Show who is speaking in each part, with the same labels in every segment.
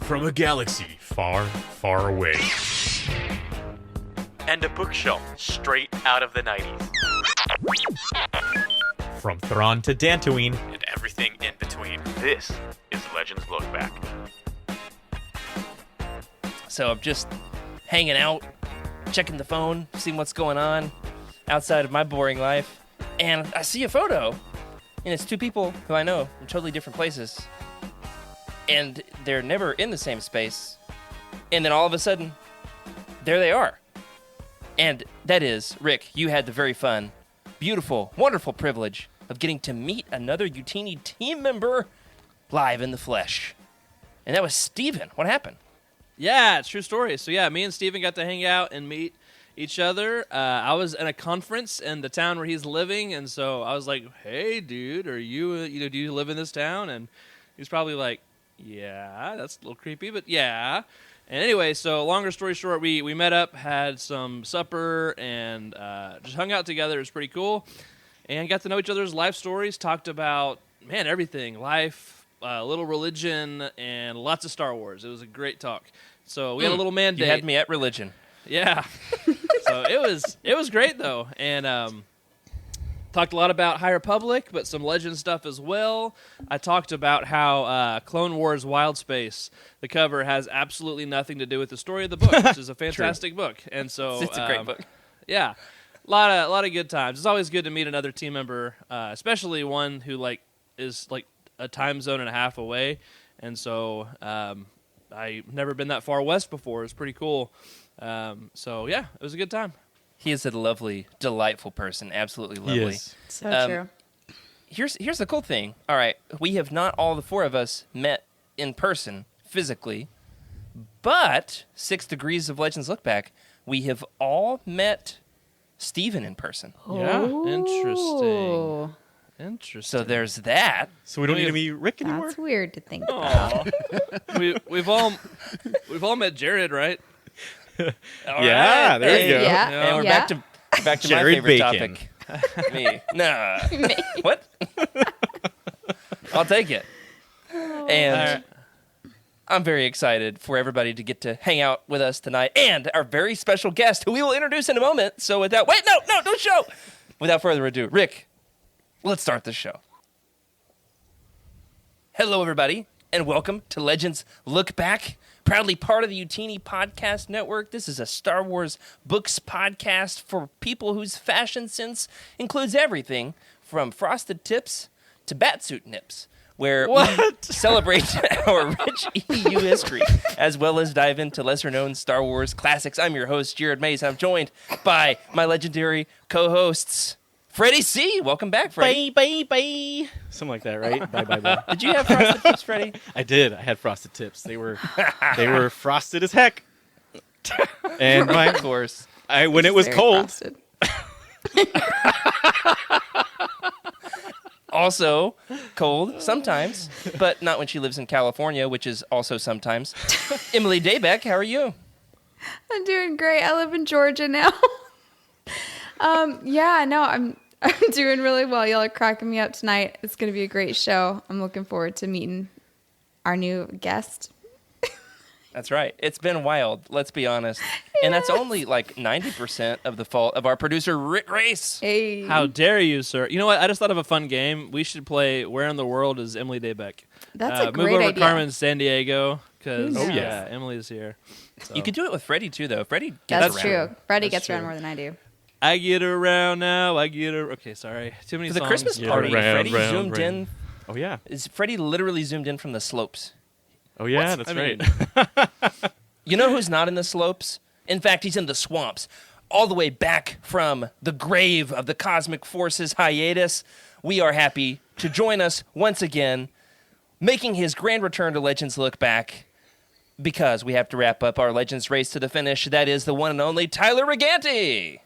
Speaker 1: from a galaxy far, far away.
Speaker 2: And a bookshelf straight out of the 90s.
Speaker 3: From Thrawn to Dantooine.
Speaker 2: And everything in between. This is Legends Look Back.
Speaker 4: So I'm just hanging out, checking the phone, seeing what's going on outside of my boring life. And I see a photo, and it's two people who I know in totally different places. And they're never in the same space. And then all of a sudden, there they are. And that is, Rick, you had the very fun, beautiful, wonderful privilege of getting to meet another YOUTINI team member live in the flesh. And that was Steven. What happened?
Speaker 5: Yeah, it's a true story. So yeah, me and Steven got to hang out and meet each other. I was in a conference in the town where he's living, and so I was like, "Hey, dude, are you do you live in this town?" And he's probably like, "Yeah, that's a little creepy, but yeah." And anyway, so longer story short, we met up, had some supper, and just hung out together. It was pretty cool, and got to know each other's life stories. Talked about everything, life. Little religion, and lots of Star Wars. It was a great talk. So we had a little mandate.
Speaker 4: You had me at religion.
Speaker 5: Yeah. So it was great though, and talked a lot about High Republic, but some Legend stuff as well. I talked about how Clone Wars Wild Space, the cover, has absolutely nothing to do with the story of the book, which is a fantastic book. And so
Speaker 4: It's a great book.
Speaker 5: Yeah, a lot of good times. It's always good to meet another team member, especially one who is a time zone and a half away, and so I've never been that far west before. It's pretty cool. So yeah, it was a good time.
Speaker 4: He is a lovely, delightful person. Absolutely lovely.
Speaker 3: Yes.
Speaker 6: So true.
Speaker 4: Here's the cool thing. All right, we have not all the four of us met in person physically, but 6 degrees of Legends Look Back, we have all met Steven in person.
Speaker 5: Yeah,
Speaker 6: Oh.
Speaker 5: interesting.
Speaker 4: So there's that.
Speaker 3: So we don't need to meet Rick anymore?
Speaker 6: That's weird to think about.
Speaker 5: We've all met Jared, right?
Speaker 4: All
Speaker 3: Yeah,
Speaker 4: right.
Speaker 3: there you go.
Speaker 6: Yeah.
Speaker 4: And we're
Speaker 6: Yeah.
Speaker 4: back to my
Speaker 3: Jared
Speaker 4: favorite
Speaker 3: Bacon.
Speaker 4: topic. Me. Nah. What? I'll take it. And I'm very excited for everybody to get to hang out with us tonight, and our very special guest, who we will introduce in a moment. So without don't show. Without further ado, Rick, let's start the show. Hello, everybody, and welcome to Legends Look Back, proudly part of the YOUTINI Podcast Network. This is a Star Wars books podcast for people whose fashion sense includes everything from frosted tips to batsuit nips, where we celebrate our rich EU history, as well as dive into lesser-known Star Wars classics. I'm your host, Jared Mays. I'm joined by my legendary co-hosts, Freddie C. Welcome back, Freddie.
Speaker 3: Bye. Something like that, right? Bye.
Speaker 4: Did you have frosted tips, Freddie?
Speaker 3: I did. I had frosted tips. They were frosted as heck. And
Speaker 4: Of course.
Speaker 3: when it was
Speaker 6: Very
Speaker 3: cold,
Speaker 6: frosted.
Speaker 4: Also cold sometimes, but not when she lives in California, which is also sometimes. Emily Daybeck, how are you?
Speaker 6: I'm doing great. I live in Georgia now. I'm doing really well. Y'all are cracking me up tonight. It's going to be a great show. I'm looking forward to meeting our new guest.
Speaker 4: That's right. It's been wild, let's be honest. And that's only like 90% of the fault of our producer, Rick Race.
Speaker 6: Hey.
Speaker 5: How dare you, sir? You know what? I just thought of a fun game. We should play Where in the World is Emily Daybeck?
Speaker 6: That's a
Speaker 5: Move
Speaker 6: great
Speaker 5: over
Speaker 6: idea.
Speaker 5: Carmen San Diego, because
Speaker 6: Oh,
Speaker 3: yes.
Speaker 5: Emily's here. So.
Speaker 4: You could do it with Freddie, too, though. Freddie gets
Speaker 6: That's
Speaker 4: around.
Speaker 6: true. Freddie
Speaker 5: That's
Speaker 6: gets around
Speaker 5: true.
Speaker 6: more than I do.
Speaker 5: I get around now. Okay, sorry. Too many
Speaker 4: For the
Speaker 5: songs.
Speaker 4: Christmas
Speaker 3: Yeah,
Speaker 4: party,
Speaker 3: round,
Speaker 4: Freddie
Speaker 3: round,
Speaker 4: zoomed
Speaker 3: round.
Speaker 4: in.
Speaker 3: oh yeah,
Speaker 4: Freddie literally zoomed in from the slopes.
Speaker 3: oh yeah,
Speaker 5: What?
Speaker 3: that's
Speaker 5: I
Speaker 3: right.
Speaker 5: mean-
Speaker 4: You know who's not in the slopes? In fact, he's in the swamps. All the way back from the grave of the Cosmic Forces hiatus, we are happy to join us once again, making his grand return to Legends Look Back, because we have to wrap up our Legends race to the finish. That is the one and only Tyler Riganti.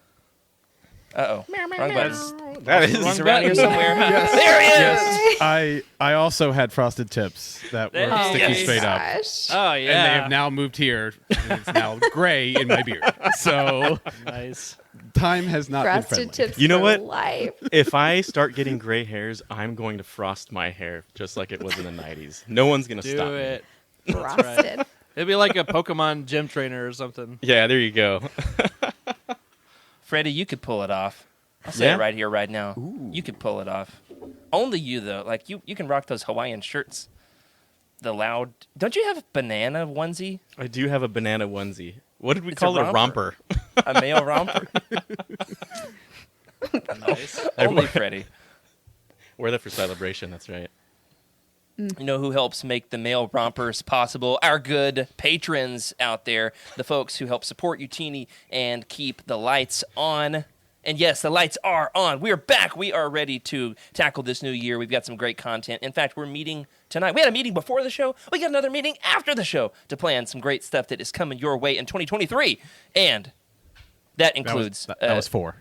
Speaker 4: Uh-oh. Wrong button.
Speaker 3: That
Speaker 4: He's
Speaker 3: is
Speaker 4: around here somewhere. There he is!
Speaker 7: I also had frosted tips that were
Speaker 5: Oh,
Speaker 7: sticky
Speaker 4: yes.
Speaker 7: straight up.
Speaker 6: Gosh.
Speaker 5: Oh,
Speaker 7: And they
Speaker 5: yeah.
Speaker 7: have now moved here, and it's now gray in my beard. So
Speaker 5: Nice.
Speaker 7: time has not been
Speaker 6: Frosted
Speaker 7: friendly.
Speaker 6: tips
Speaker 3: You know
Speaker 6: for
Speaker 3: what?
Speaker 6: life.
Speaker 3: If I start getting gray hairs, I'm going to frost my hair just like it was in the 90s. No one's going to
Speaker 5: Do
Speaker 3: stop
Speaker 5: it.
Speaker 6: Frosted.
Speaker 5: It'd be like a Pokemon gym trainer or something.
Speaker 3: Yeah, there you go.
Speaker 4: Freddie, you could pull it off. I'll say
Speaker 3: Yeah?
Speaker 4: it right here, right now. You could pull it off. Only you, though. Like, you can rock those Hawaiian shirts. The loud... Don't you have a banana onesie?
Speaker 3: I do have a banana onesie. What did we
Speaker 4: It's
Speaker 3: call
Speaker 4: a
Speaker 3: it? A romper.
Speaker 4: A male romper?
Speaker 5: Nice.
Speaker 4: Only Freddie.
Speaker 3: Wear that for celebration. That's right.
Speaker 4: You know who helps make the male rompers possible? Our good patrons out there, the folks who help support Youtini and keep the lights on. And yes, the lights are on. We are back. We are ready to tackle this new year. We've got some great content. In fact, we're meeting tonight. We had a meeting before the show. We got another meeting after the show to plan some great stuff that is coming your way in 2023. And that includes...
Speaker 7: That was 4.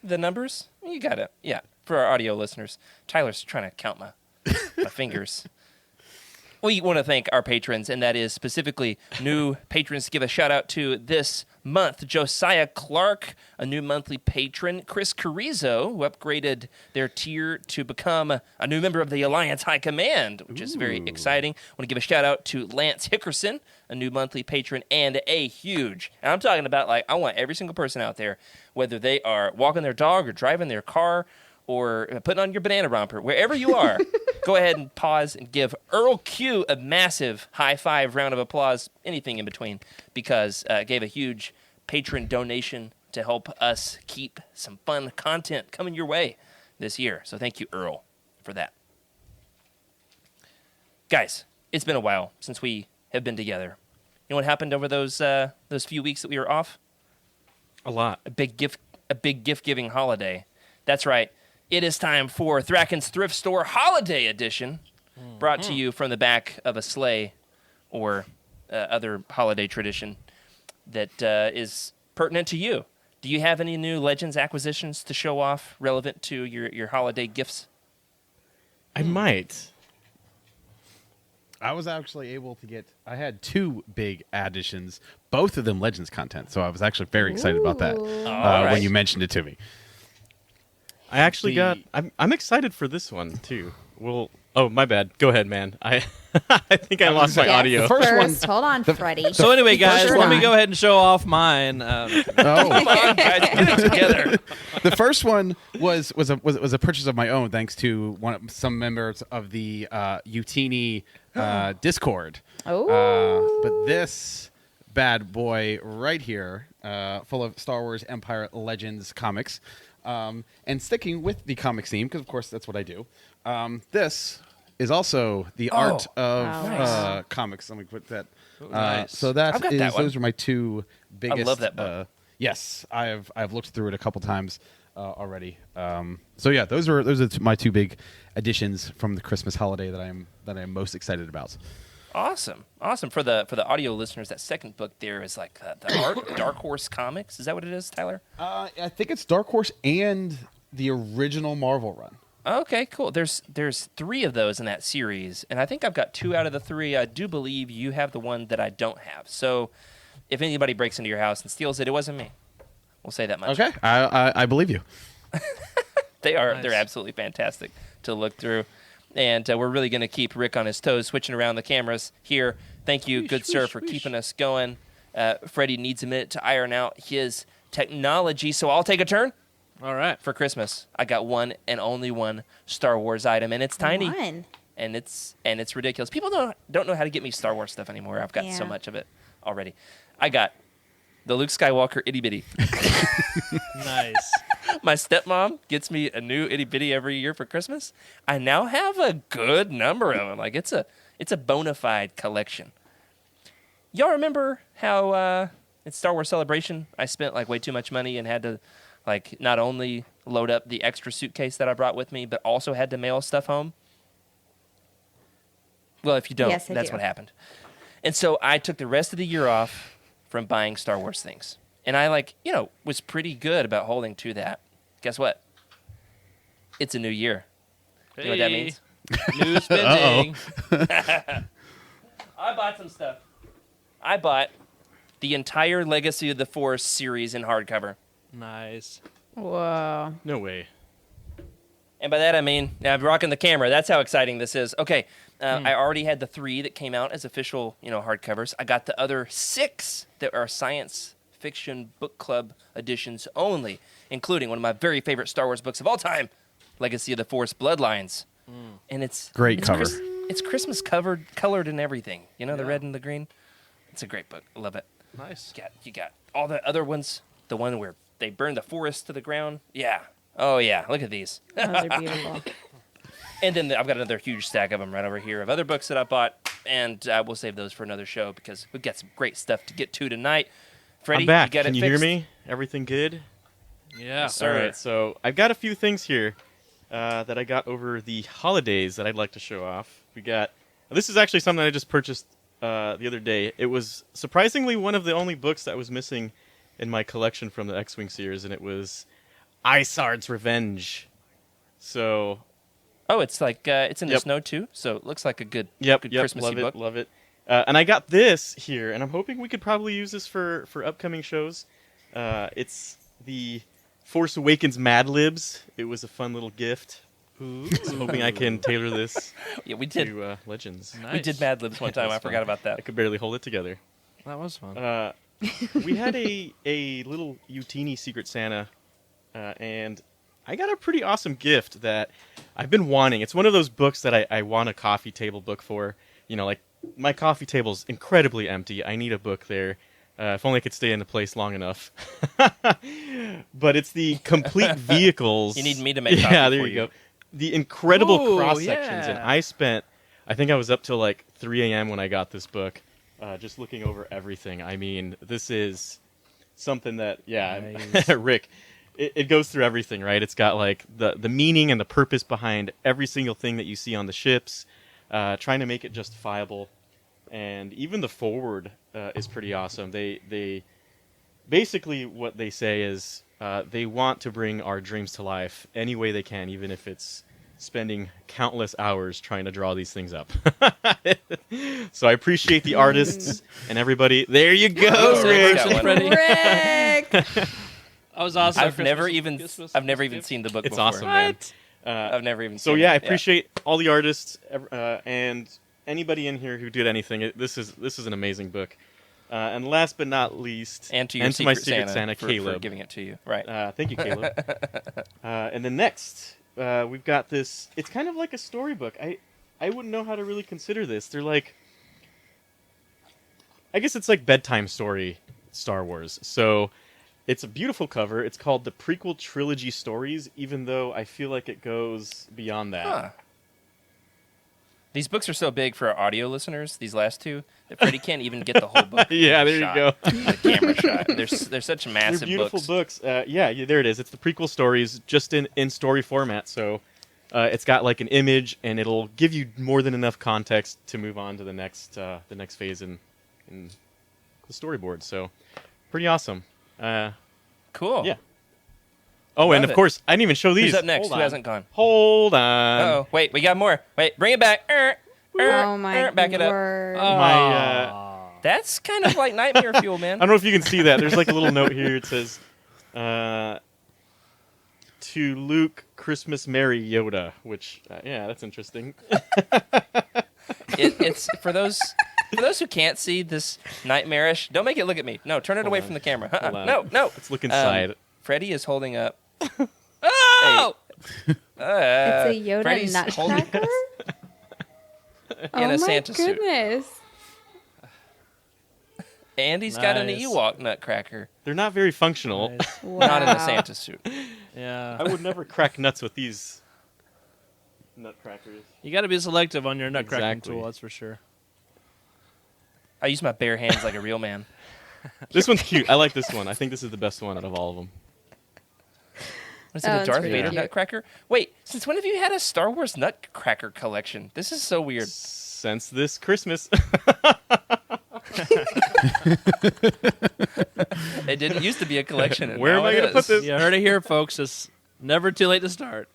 Speaker 4: the numbers? You got it. Yeah, for our audio listeners. Tyler's trying to count my fingers. We want to thank our patrons, and that is specifically new patrons to give a shout out to this month. Josiah Clark, a new monthly patron. Chris Carrizo, who upgraded their tier to become a new member of the Alliance High Command, which is very exciting. I want to give a shout out to Lance Hickerson, a new monthly patron, and a huge, and I'm talking about, like, I want every single person out there, whether they are walking their dog or driving their car or putting on your banana romper, wherever you are, go ahead and pause and give Earl Q a massive high five, round of applause, anything in between, because gave a huge patron donation to help us keep some fun content coming your way this year. So thank you, Earl, for that. Guys, it's been a while since we have been together. You know what happened over those few weeks that we were off?
Speaker 3: A lot.
Speaker 4: A big gift giving holiday. That's right. It is time for Thracken's Thrift Store Holiday Edition, brought to you from the back of a sleigh or other holiday tradition that is pertinent to you. Do you have any new Legends acquisitions to show off relevant to your holiday gifts?
Speaker 3: I might.
Speaker 7: I was actually able to get. I had 2 big additions, both of them Legends content. So I was actually very excited about that
Speaker 4: right.
Speaker 7: when you mentioned it to me.
Speaker 3: I actually
Speaker 7: The-
Speaker 3: got. I'm excited for this one too. Well, oh my bad. Go ahead, man. I think I lost my
Speaker 6: Yes,
Speaker 3: audio.
Speaker 7: The first
Speaker 6: first,
Speaker 7: one-
Speaker 6: hold on, Freddie.
Speaker 5: So anyway, guys,
Speaker 6: Sure
Speaker 5: let me
Speaker 6: not.
Speaker 5: go ahead and show off mine.
Speaker 7: Oh,
Speaker 4: Come on, guys, get it together.
Speaker 7: the first one was a purchase of my own, thanks to some members of the Youtini Discord. But this bad boy right here, full of Star Wars Empire Legends comics, and sticking with the comics theme, because of course that's what I do. This is also the art of
Speaker 6: nice.
Speaker 7: comics. Let me put that.
Speaker 5: Nice.
Speaker 7: So that
Speaker 4: I've got
Speaker 7: is
Speaker 4: that one.
Speaker 7: those are my 2 biggest.
Speaker 4: love that book.
Speaker 7: Yes, I've looked through it a couple times already. So yeah, those are my 2 big additions from the Christmas holiday that I'm most excited about.
Speaker 4: Awesome. For the audio listeners, that second book there is like the Dark Horse Comics. Is that what it is, Tyler?
Speaker 7: I think it's Dark Horse and the original Marvel run.
Speaker 4: Okay, cool. There's 3 of those in that series, and I think I've got 2 out of the 3. I do believe you have the one that I don't have. So if anybody breaks into your house and steals it, it wasn't me. We'll say that much.
Speaker 7: Okay, I believe you.
Speaker 4: They're
Speaker 5: Nice.
Speaker 4: absolutely fantastic to look through. And we're really going to keep Rick on his toes, switching around the cameras here. Thank you, good sir, for keeping us going. Freddie needs a minute to iron out his technology, so I'll take a turn.
Speaker 5: All right.
Speaker 4: For Christmas, I got one and only one Star Wars item, and it's tiny,
Speaker 6: One.
Speaker 4: and it's ridiculous. People don't know how to get me Star Wars stuff anymore. I've got so
Speaker 6: Yeah.
Speaker 4: much of it already. I got the Luke Skywalker itty bitty.
Speaker 5: Nice.
Speaker 4: My stepmom gets me a new itty bitty every year for Christmas. I now have a good number of them. Like it's a bona fide collection. Y'all remember how at Star Wars Celebration I spent like way too much money and had to like not only load up the extra suitcase that I brought with me, but also had to mail stuff home? Well, if you don't,
Speaker 6: Yes, I
Speaker 4: that's
Speaker 6: do.
Speaker 4: what happened. And so I took the rest of the year off from buying Star Wars things. And I was pretty good about holding to that. Guess what? It's a new year. You know what that
Speaker 5: Hey.
Speaker 4: means?
Speaker 5: New spending.
Speaker 4: I bought some stuff. I bought the entire Legacy of the Force series in hardcover.
Speaker 5: Nice.
Speaker 6: Whoa.
Speaker 3: No way.
Speaker 4: And by that I mean, I'm rocking the camera. That's how exciting this is. Okay, I already had the 3 that came out as official, hardcovers. I got the other 6 that are science fiction book club editions only, including one of my very favorite Star Wars books of all time, Legacy of the Force Bloodlines. And it's
Speaker 7: Great cover.
Speaker 4: It's Christmas colored and everything. The red and the green. It's a great book. I love it.
Speaker 5: Nice.
Speaker 4: You got all the other ones. The one where they burn the forest to the ground. Yeah. Oh, yeah. Look at these.
Speaker 6: Those are beautiful.
Speaker 4: And then I've got another huge stack of them right over here of other books that I bought. And we'll save those for another show because we've got some great stuff to get to tonight. Freddie,
Speaker 8: I'm back.
Speaker 4: you got
Speaker 8: Can
Speaker 4: it
Speaker 8: you hear
Speaker 4: fixed?
Speaker 8: me? Everything good?
Speaker 5: Yeah.
Speaker 4: Yes, sir.
Speaker 8: All right, so I've got a few things here that I got over the holidays that I'd like to show off. This is actually something I just purchased the other day. It was surprisingly one of the only books that was missing in my collection from the X-Wing series, and it was Isard's Revenge. So,
Speaker 4: Oh, it's like it's in the
Speaker 8: Yep.
Speaker 4: snow too, so it looks like a good
Speaker 8: yep,
Speaker 4: Christmassy book.
Speaker 8: love it. And I got this here, and I'm hoping we could probably use this for upcoming shows. It's the Force Awakens Mad Libs. It was a fun little gift. So hoping I can tailor this
Speaker 4: Yeah, we did.
Speaker 8: to Legends.
Speaker 5: Nice.
Speaker 4: We did Mad Libs one time. I
Speaker 8: That's
Speaker 4: forgot
Speaker 8: fun.
Speaker 4: about
Speaker 8: I
Speaker 4: that.
Speaker 8: could barely hold it together.
Speaker 5: That was fun.
Speaker 8: We had a little YOUTINI Secret Santa, and I got a pretty awesome gift that I've been wanting. It's one of those books that I want a coffee table book for. Like my coffee table's incredibly empty. I need a book there. If only I could stay in the place long enough. But it's the complete vehicles.
Speaker 4: You need me to make coffee
Speaker 8: Yeah, there
Speaker 4: for
Speaker 8: you
Speaker 4: you.
Speaker 8: go. The incredible
Speaker 5: Ooh,
Speaker 8: cross sections, and
Speaker 5: yeah.
Speaker 8: I think I was up till like 3 a.m. when I got this book, just looking over everything. I mean, this is something that,
Speaker 5: Nice.
Speaker 8: Rick, it goes through everything, right? It's got like the meaning and the purpose behind every single thing that you see on the ships, trying to make it justifiable, and even the forward is pretty awesome. They basically what they say is they want to bring our dreams to life any way they can, even if it's spending countless hours trying to draw these things up. So I appreciate the artists and everybody. There you go,
Speaker 4: Oh,
Speaker 8: Rick.
Speaker 4: Rick's got one.
Speaker 5: Freddie.
Speaker 6: Rick!
Speaker 5: I was awesome.
Speaker 4: I've never even seen the book
Speaker 8: It's
Speaker 4: before.
Speaker 8: awesome, man.
Speaker 4: I've never even
Speaker 8: So
Speaker 4: seen
Speaker 8: yeah, I
Speaker 4: it.
Speaker 8: appreciate all the artists and anybody in here who did anything. This is an amazing book. And last but not least,
Speaker 4: And to your
Speaker 8: my
Speaker 4: Secret
Speaker 8: Secret Santa,
Speaker 4: for
Speaker 8: Caleb.
Speaker 4: giving it to you. Right.
Speaker 8: Thank you, Caleb. And then next, we've got this. It's kind of like a storybook. I wouldn't know how to really consider this. They're like, I guess it's like bedtime story Star Wars. So it's a beautiful cover. It's called the Prequel Trilogy Stories, even though I feel like it goes beyond that.
Speaker 4: Huh. These books are so big for our audio listeners, these last two, that Freddie can't even get the whole book.
Speaker 8: Yeah,
Speaker 4: in
Speaker 8: there you
Speaker 4: shot,
Speaker 8: go.
Speaker 4: The camera shot. They're such massive
Speaker 8: They're beautiful
Speaker 4: books.
Speaker 8: books. Yeah, there it is. It's the prequel stories, just in story format. So it's got like an image, and it'll give you more than enough context to move on to the next phase in the storyboard. So pretty awesome.
Speaker 4: Cool.
Speaker 8: Yeah. Oh,
Speaker 4: Love
Speaker 8: and of
Speaker 4: it.
Speaker 8: course, I didn't even show these.
Speaker 4: Who's up next?
Speaker 8: Hold
Speaker 4: Who
Speaker 8: on.
Speaker 4: hasn't gone?
Speaker 8: Hold on.
Speaker 4: Oh, wait, we got more. Wait, bring it back.
Speaker 6: Oh my
Speaker 4: Back it up.
Speaker 6: word.
Speaker 8: My
Speaker 4: That's kind of like nightmare fuel, man.
Speaker 8: I don't know if you can see that. There's like a little note here. It says, "To Luke, Christmas Merry Yoda," which yeah, that's interesting.
Speaker 4: It's for those who can't see this nightmarish. Don't make it look at me. No, turn it away
Speaker 8: on.
Speaker 4: from the camera.
Speaker 8: Hold on.
Speaker 4: No.
Speaker 8: Let's look inside.
Speaker 4: Freddie is holding up.
Speaker 5: Oh!
Speaker 6: It's a Yoda
Speaker 4: Freddie's holding
Speaker 6: nutcracker?
Speaker 4: in
Speaker 6: Oh
Speaker 4: a
Speaker 6: my
Speaker 4: Santa suit.
Speaker 6: goodness.
Speaker 4: And he's got an
Speaker 5: Nice.
Speaker 4: Ewok nutcracker.
Speaker 8: They're not very functional.
Speaker 5: Nice.
Speaker 6: Wow.
Speaker 4: Not in a Santa suit.
Speaker 5: Yeah.
Speaker 8: I would never crack nuts with these nutcrackers.
Speaker 5: You got to be selective on your nutcracking
Speaker 8: Exactly.
Speaker 5: tool, that's for sure.
Speaker 4: I use my bare hands like a real man.
Speaker 8: This one's cute. I like this one. I think this is the best one out of all of them.
Speaker 4: Is it
Speaker 6: Oh,
Speaker 4: a
Speaker 6: that's
Speaker 4: Darth
Speaker 6: pretty
Speaker 4: Vader
Speaker 6: cute.
Speaker 4: nutcracker? Wait, since when have you had a Star Wars nutcracker collection? This is so weird.
Speaker 8: Since this Christmas.
Speaker 4: It didn't used to be a collection. And
Speaker 8: Where
Speaker 4: now
Speaker 8: am I
Speaker 4: it
Speaker 8: gonna put
Speaker 4: is.
Speaker 8: this?
Speaker 5: You heard it here, folks. It's never too late to start.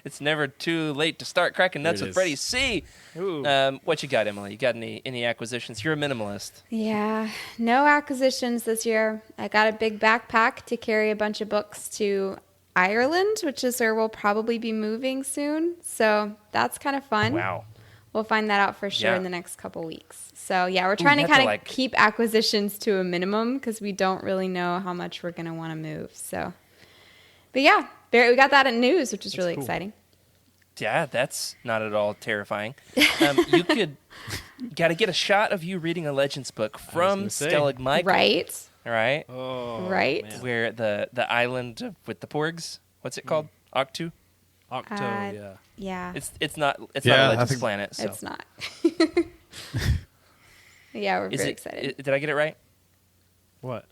Speaker 4: It's never too late to start cracking nuts
Speaker 8: There it
Speaker 4: with
Speaker 8: is.
Speaker 4: Freddie C.
Speaker 5: Ooh.
Speaker 4: What you got, Emily? You got any acquisitions? You're a minimalist.
Speaker 6: Yeah, no acquisitions this year. I got a big backpack to carry a bunch of books to Ireland, which is where we'll probably be moving soon. So that's kind of fun.
Speaker 4: Wow.
Speaker 6: We'll find that out for sure
Speaker 4: Yeah.
Speaker 6: in the next couple weeks. So yeah, we're trying to
Speaker 4: you have to,
Speaker 6: kind of
Speaker 4: like-
Speaker 6: keep acquisitions to a minimum because we don't really know how much we're going to want to move. So, but yeah, we got that in news, which is really exciting.
Speaker 4: Yeah, that's not at all terrifying. You got to get a shot of you reading a Legends book from
Speaker 8: gonna say.
Speaker 4: Stalagmichael.
Speaker 6: Right?
Speaker 4: All right.
Speaker 5: Oh,
Speaker 6: Right?
Speaker 5: man.
Speaker 4: Where the island with the porgs, what's it called? Octu?
Speaker 5: Octo,
Speaker 6: Uh,
Speaker 5: yeah.
Speaker 6: Yeah.
Speaker 4: It's not
Speaker 7: Yeah,
Speaker 4: a
Speaker 7: I
Speaker 4: Legends
Speaker 7: think-
Speaker 4: planet. So.
Speaker 6: It's not. Yeah, we're
Speaker 4: Is
Speaker 6: very
Speaker 4: it?
Speaker 6: excited.
Speaker 4: Did I get it right?
Speaker 5: What?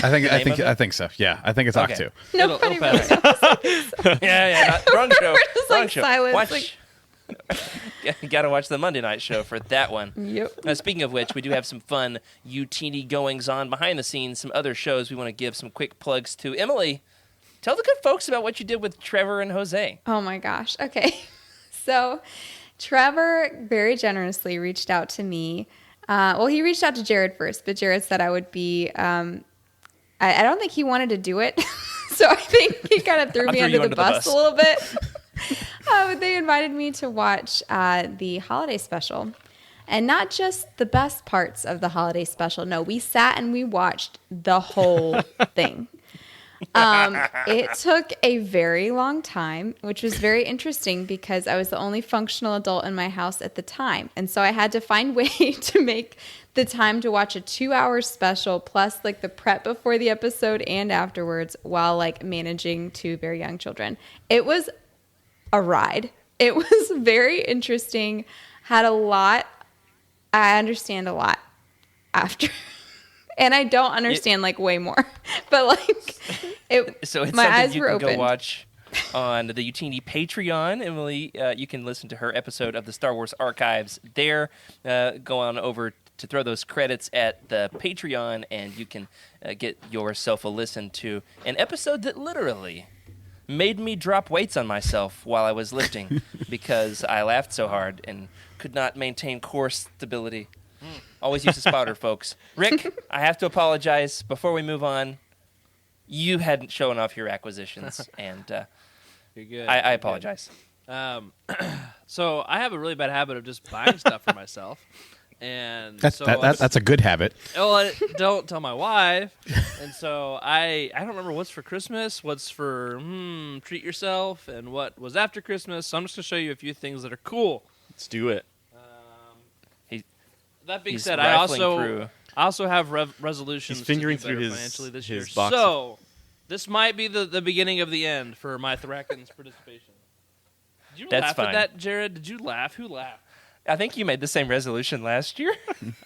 Speaker 7: I think
Speaker 4: name of it?
Speaker 7: I think so. Yeah, I think it's
Speaker 4: Okay.
Speaker 7: Octu.
Speaker 6: Nobody
Speaker 5: it'll
Speaker 6: really
Speaker 5: pass.
Speaker 6: knows.
Speaker 4: Yeah, not, wrong show.
Speaker 6: We're just,
Speaker 4: wrong
Speaker 6: like,
Speaker 4: show.
Speaker 6: silent,
Speaker 4: Watch. You got to watch the Monday night show for that one.
Speaker 6: Yep.
Speaker 4: Speaking of which, we do have some fun UTini goings on behind the scenes, some other shows we want to give some quick plugs to. Emily, tell the good folks about what you did with Trevor and Jose.
Speaker 6: Oh my gosh. Okay. So Trevor very generously reached out to me. Well, he reached out to Jared first, but Jared said I would be, I don't think he wanted to do it. So I think he kind of threw me
Speaker 4: threw you
Speaker 6: under the
Speaker 4: under the
Speaker 6: bus
Speaker 4: bus.
Speaker 6: a little bit. But they invited me to watch the holiday special. And not just the best parts of the holiday special. No, we sat and we watched the whole thing. It took a very long time, which was very interesting because I was the only functional adult in my house at the time. And so I had to find a way to make the time to watch a 2-hour special plus like the prep before the episode and afterwards while like managing 2 very young children. It was a ride. It was very interesting. Had a lot. I understand a lot after. And I don't understand like way more, but like
Speaker 4: So it's
Speaker 6: my
Speaker 4: something
Speaker 6: eyes
Speaker 4: you
Speaker 6: were
Speaker 4: can
Speaker 6: opened.
Speaker 4: go watch on the UTini Patreon. Emily, you can listen to her episode of the Star Wars Archives there. Go on over to throw those credits at the Patreon, and you can get yourself a listen to an episode that literally made me drop weights on myself while I was lifting because I laughed so hard and could not maintain core stability. Always use a spotter, folks. Rick, I have to apologize. Before we move on, you hadn't shown off your acquisitions, and
Speaker 5: You're good.
Speaker 4: I
Speaker 5: You're good.
Speaker 4: apologize.
Speaker 5: So I have a really bad habit of just buying stuff for myself. And
Speaker 7: That's
Speaker 5: so
Speaker 7: that's a good habit.
Speaker 5: don't tell my wife. And so I don't remember what's for Christmas, what's for treat yourself, and what was after Christmas. So I'm just going to show you a few things that are cool.
Speaker 8: Let's do it.
Speaker 5: That being
Speaker 4: He's
Speaker 5: said, I
Speaker 4: rifling through.
Speaker 5: also have resolutions
Speaker 8: He's fingering
Speaker 5: to do
Speaker 8: through
Speaker 5: better
Speaker 8: his-
Speaker 5: financially this
Speaker 8: his
Speaker 5: year.
Speaker 8: box
Speaker 5: So this might be the beginning of the end for my Thraken's participation. Did you
Speaker 4: That's
Speaker 5: laugh
Speaker 4: fine.
Speaker 5: at that, Jared? Did you laugh? Who laughed?
Speaker 4: I think you made the same resolution last year.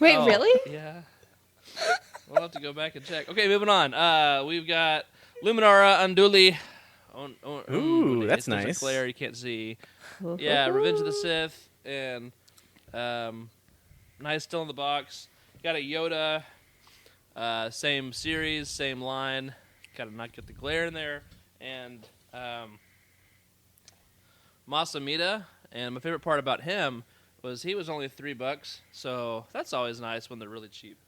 Speaker 6: Wait,
Speaker 5: Oh,
Speaker 6: really?
Speaker 5: Yeah. We'll have to go back and check. Okay, moving on. We've got Luminara Unduli.
Speaker 8: Ooh, that's
Speaker 5: there's
Speaker 8: nice.
Speaker 5: A glare you can't see. Yeah, Revenge of the Sith and Nice still in the box. Got a Yoda. Same series, same line. Gotta not get the glare in there. And Masamita. And my favorite part about him was he was only $3, so that's always nice when they're really cheap.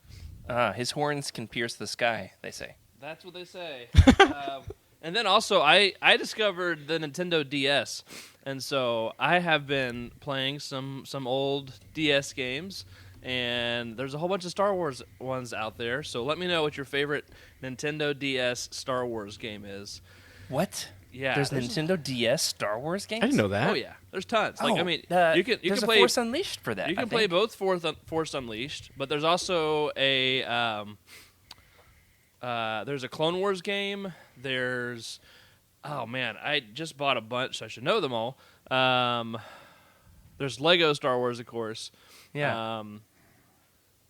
Speaker 4: His horns can pierce the sky, they say.
Speaker 5: That's what they say. And then also, I discovered the Nintendo DS, and so I have been playing some old DS games, and there's a whole bunch of Star Wars ones out there. So let me know what your favorite Nintendo DS Star Wars game is.
Speaker 4: What?
Speaker 5: Yeah,
Speaker 4: There's Nintendo DS Star Wars games?
Speaker 8: I didn't know that.
Speaker 5: Oh yeah, there's tons. Like I mean,
Speaker 4: there's
Speaker 5: you can
Speaker 4: a
Speaker 5: play
Speaker 4: Force Unleashed for that.
Speaker 5: You
Speaker 4: I
Speaker 5: can play
Speaker 4: think.
Speaker 5: both Force Unleashed, but there's also a there's a Clone Wars game. There's oh man, I just bought a bunch. So I should know them all. There's Lego Star Wars, of course.
Speaker 4: Yeah.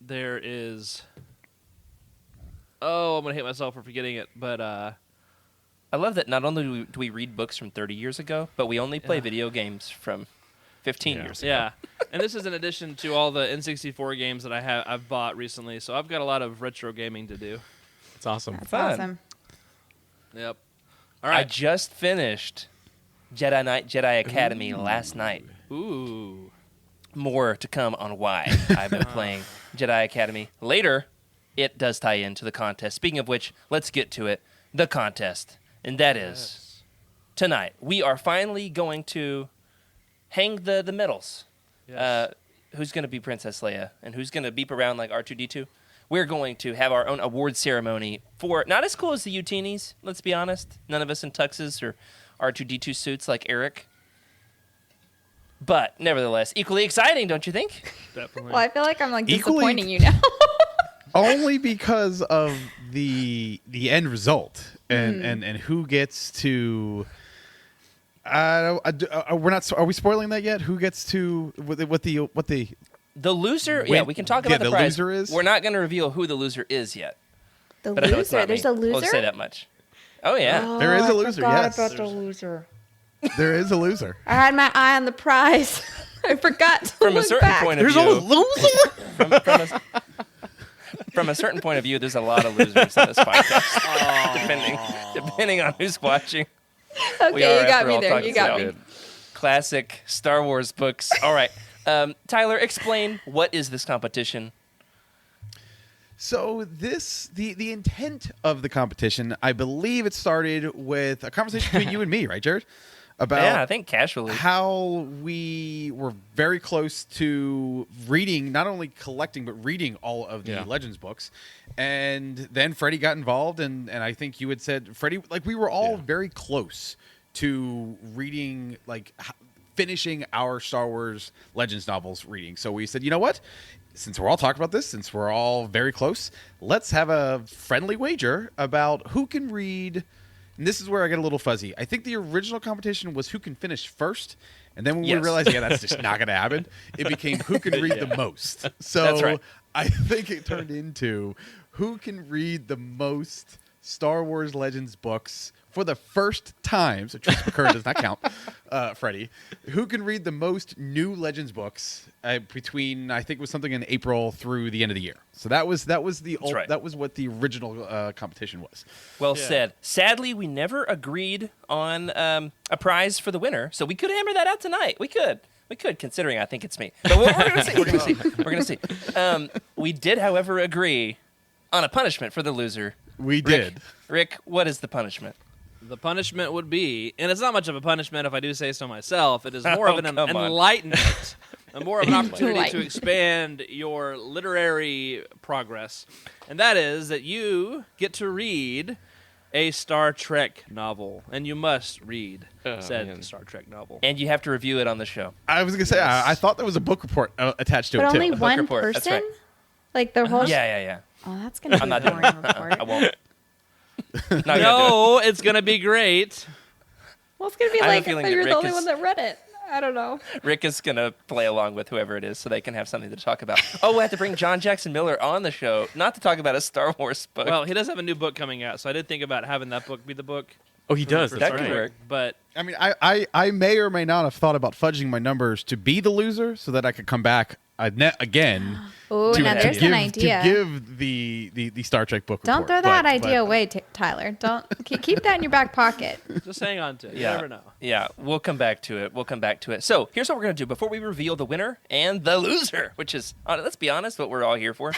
Speaker 5: There is. Oh, I'm gonna hate myself for forgetting it, but
Speaker 4: I love that not only do we read books from 30 years ago, but we only play video games from 15 years ago.
Speaker 5: yeah. And this is in addition to all the N64 games that I've bought recently. So I've got a lot of retro gaming to do.
Speaker 8: It's awesome.
Speaker 6: That's
Speaker 4: Fun.
Speaker 6: awesome.
Speaker 5: Yep. All
Speaker 4: I
Speaker 5: right.
Speaker 4: just finished Jedi Knight Jedi Academy last night.
Speaker 5: Ooh.
Speaker 4: More to come on why I've been playing Jedi Academy. Later, it does tie into the contest. Speaking of which, let's get to it. The contest. And that is tonight we are finally going to hang the medals.
Speaker 5: Yes.
Speaker 4: Who's going to be Princess Leia and who's going to beep around like R2-D2? We're going to have our own award ceremony for not as cool as the Youtinis, let's be honest. None of us in tuxes or R2-D2 suits like Eric. But nevertheless, equally exciting, don't you think?
Speaker 5: Definitely.
Speaker 6: Well, I feel like I'm like
Speaker 7: Equally-
Speaker 6: disappointing you now.
Speaker 7: Only because of the end result and who gets to. We're not. Are we spoiling that yet? Who gets to what the
Speaker 4: The loser,
Speaker 7: Win-
Speaker 4: yeah, we can talk
Speaker 7: yeah,
Speaker 4: about the
Speaker 7: the
Speaker 4: prize.
Speaker 7: loser is?
Speaker 4: We're not going to reveal who the loser is yet.
Speaker 6: The
Speaker 4: But I know it's
Speaker 6: loser?
Speaker 4: not
Speaker 6: There's
Speaker 4: me.
Speaker 6: a loser?
Speaker 4: We'll say that much. Oh, yeah.
Speaker 7: There is a
Speaker 6: I
Speaker 7: loser,
Speaker 6: forgot
Speaker 7: yes.
Speaker 6: about the loser.
Speaker 7: there is a loser.
Speaker 6: I had my eye on the prize. I forgot to
Speaker 4: From a
Speaker 6: look
Speaker 4: certain
Speaker 6: back.
Speaker 4: point of
Speaker 7: There's
Speaker 4: view.
Speaker 7: a loser.
Speaker 4: From a certain point of view, there's a lot of losers in this podcast, depending on who's watching. We are,
Speaker 6: Okay, you got
Speaker 4: after
Speaker 6: me
Speaker 4: all,
Speaker 6: there.
Speaker 4: talking
Speaker 6: You got
Speaker 4: about
Speaker 6: me.
Speaker 4: Classic Star Wars books. All right. Tyler, explain what is this competition?
Speaker 7: So the intent of the competition, I believe it started with a conversation between you and me, right, Jared? About
Speaker 4: Yeah, I think casually.
Speaker 7: how we were very close to reading, not only collecting, but reading all of the
Speaker 8: Yeah.
Speaker 7: Legends books. And then Freddie got involved, and I think you had said, Freddie, like we were all very close to reading, like finishing our Star Wars Legends novels reading. So we said, you know what? Since we're all talking about this, since we're all very close, let's have a friendly wager about who can read. And this is where I get a little fuzzy. I think the original competition was who can finish first. And then when we
Speaker 4: Yes.
Speaker 7: realized, that's just not going to happen, it became who can read the most. So
Speaker 4: That's right.
Speaker 7: I think it turned into who can read the most Star Wars Legends books for the first time. So Tris McCurry does not count, Freddie. Who can read the most new Legends books between, I think it was something in April through the end of the year. So that was
Speaker 4: right.
Speaker 7: that was what the original competition was.
Speaker 4: Well said. Sadly, we never agreed on a prize for the winner, so we could hammer that out tonight. We could, considering I think it's me. But we're going to see. We're going to see. We did, however, agree on a punishment for the loser.
Speaker 7: We did.
Speaker 4: Rick, what is the punishment?
Speaker 5: The punishment would be, and it's not much of a punishment if I do say so myself, it is more of an
Speaker 4: come on.
Speaker 5: enlightenment, and more of an opportunity to
Speaker 6: Enlightenment.
Speaker 5: expand your literary progress. And that is that you get to read a Star Trek novel, and you must read said
Speaker 8: man.
Speaker 5: Star Trek novel.
Speaker 4: And you have to review it on the show.
Speaker 7: I was going to say, I thought there was a book report attached to
Speaker 6: But
Speaker 7: it,
Speaker 6: only
Speaker 7: too.
Speaker 6: one
Speaker 4: report, that's
Speaker 6: person?
Speaker 4: right.
Speaker 6: Like the whole...
Speaker 4: Yeah.
Speaker 6: Oh, that's going to be
Speaker 4: I'm
Speaker 6: a
Speaker 4: not doing
Speaker 6: boring
Speaker 4: it.
Speaker 6: report.
Speaker 4: I won't. Not gonna do it.
Speaker 5: No, it's going to be great.
Speaker 6: Well, it's going to be
Speaker 4: I have a
Speaker 6: like
Speaker 4: feeling
Speaker 6: that
Speaker 4: that
Speaker 6: you're the
Speaker 4: Rick
Speaker 6: only
Speaker 4: is-
Speaker 6: one that read it. I don't know.
Speaker 4: Rick is going to play along with whoever it is so they can have something to talk about. Oh, we have to bring John Jackson Miller on the show, not to talk about a Star Wars book.
Speaker 5: Well, he does have a new book coming out, so I did think about having that book be the book.
Speaker 8: Oh, he does.
Speaker 5: for
Speaker 8: That's
Speaker 4: That
Speaker 5: Star
Speaker 4: could
Speaker 8: right.
Speaker 4: work.
Speaker 5: But
Speaker 7: I mean, I may or may not have thought about fudging my numbers to be the loser so that I could come back again.
Speaker 6: Oh,
Speaker 7: to,
Speaker 6: now
Speaker 7: to
Speaker 6: there's
Speaker 7: give,
Speaker 6: an idea.
Speaker 7: To give the Star Trek book
Speaker 6: Don't
Speaker 7: report.
Speaker 6: throw that
Speaker 7: But-
Speaker 6: idea away, Tyler. Don't keep that in your back pocket.
Speaker 5: just hang on to it. You
Speaker 4: Yeah.
Speaker 5: never know.
Speaker 4: Yeah, we'll come back to it. So here's what we're going to do before we reveal the winner and the loser, which is, let's be honest, what we're all here for.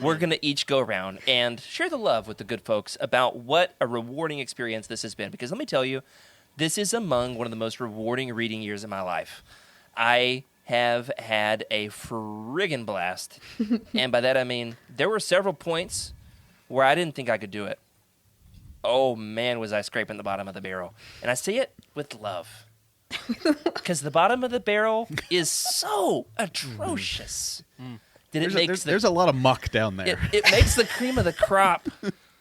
Speaker 4: We're going to each go around and share the love with the good folks about what a rewarding experience this has been. Because let me tell you, this is among one of the most rewarding reading years of my life. I have had a friggin' blast. And by that I mean there were several points where I didn't think I could do it. Oh man, was I scraping the bottom of the barrel. And I say it with love. Because the bottom of the barrel is so atrocious that it makes
Speaker 7: There's a lot of muck down there.
Speaker 4: it makes the cream of the crop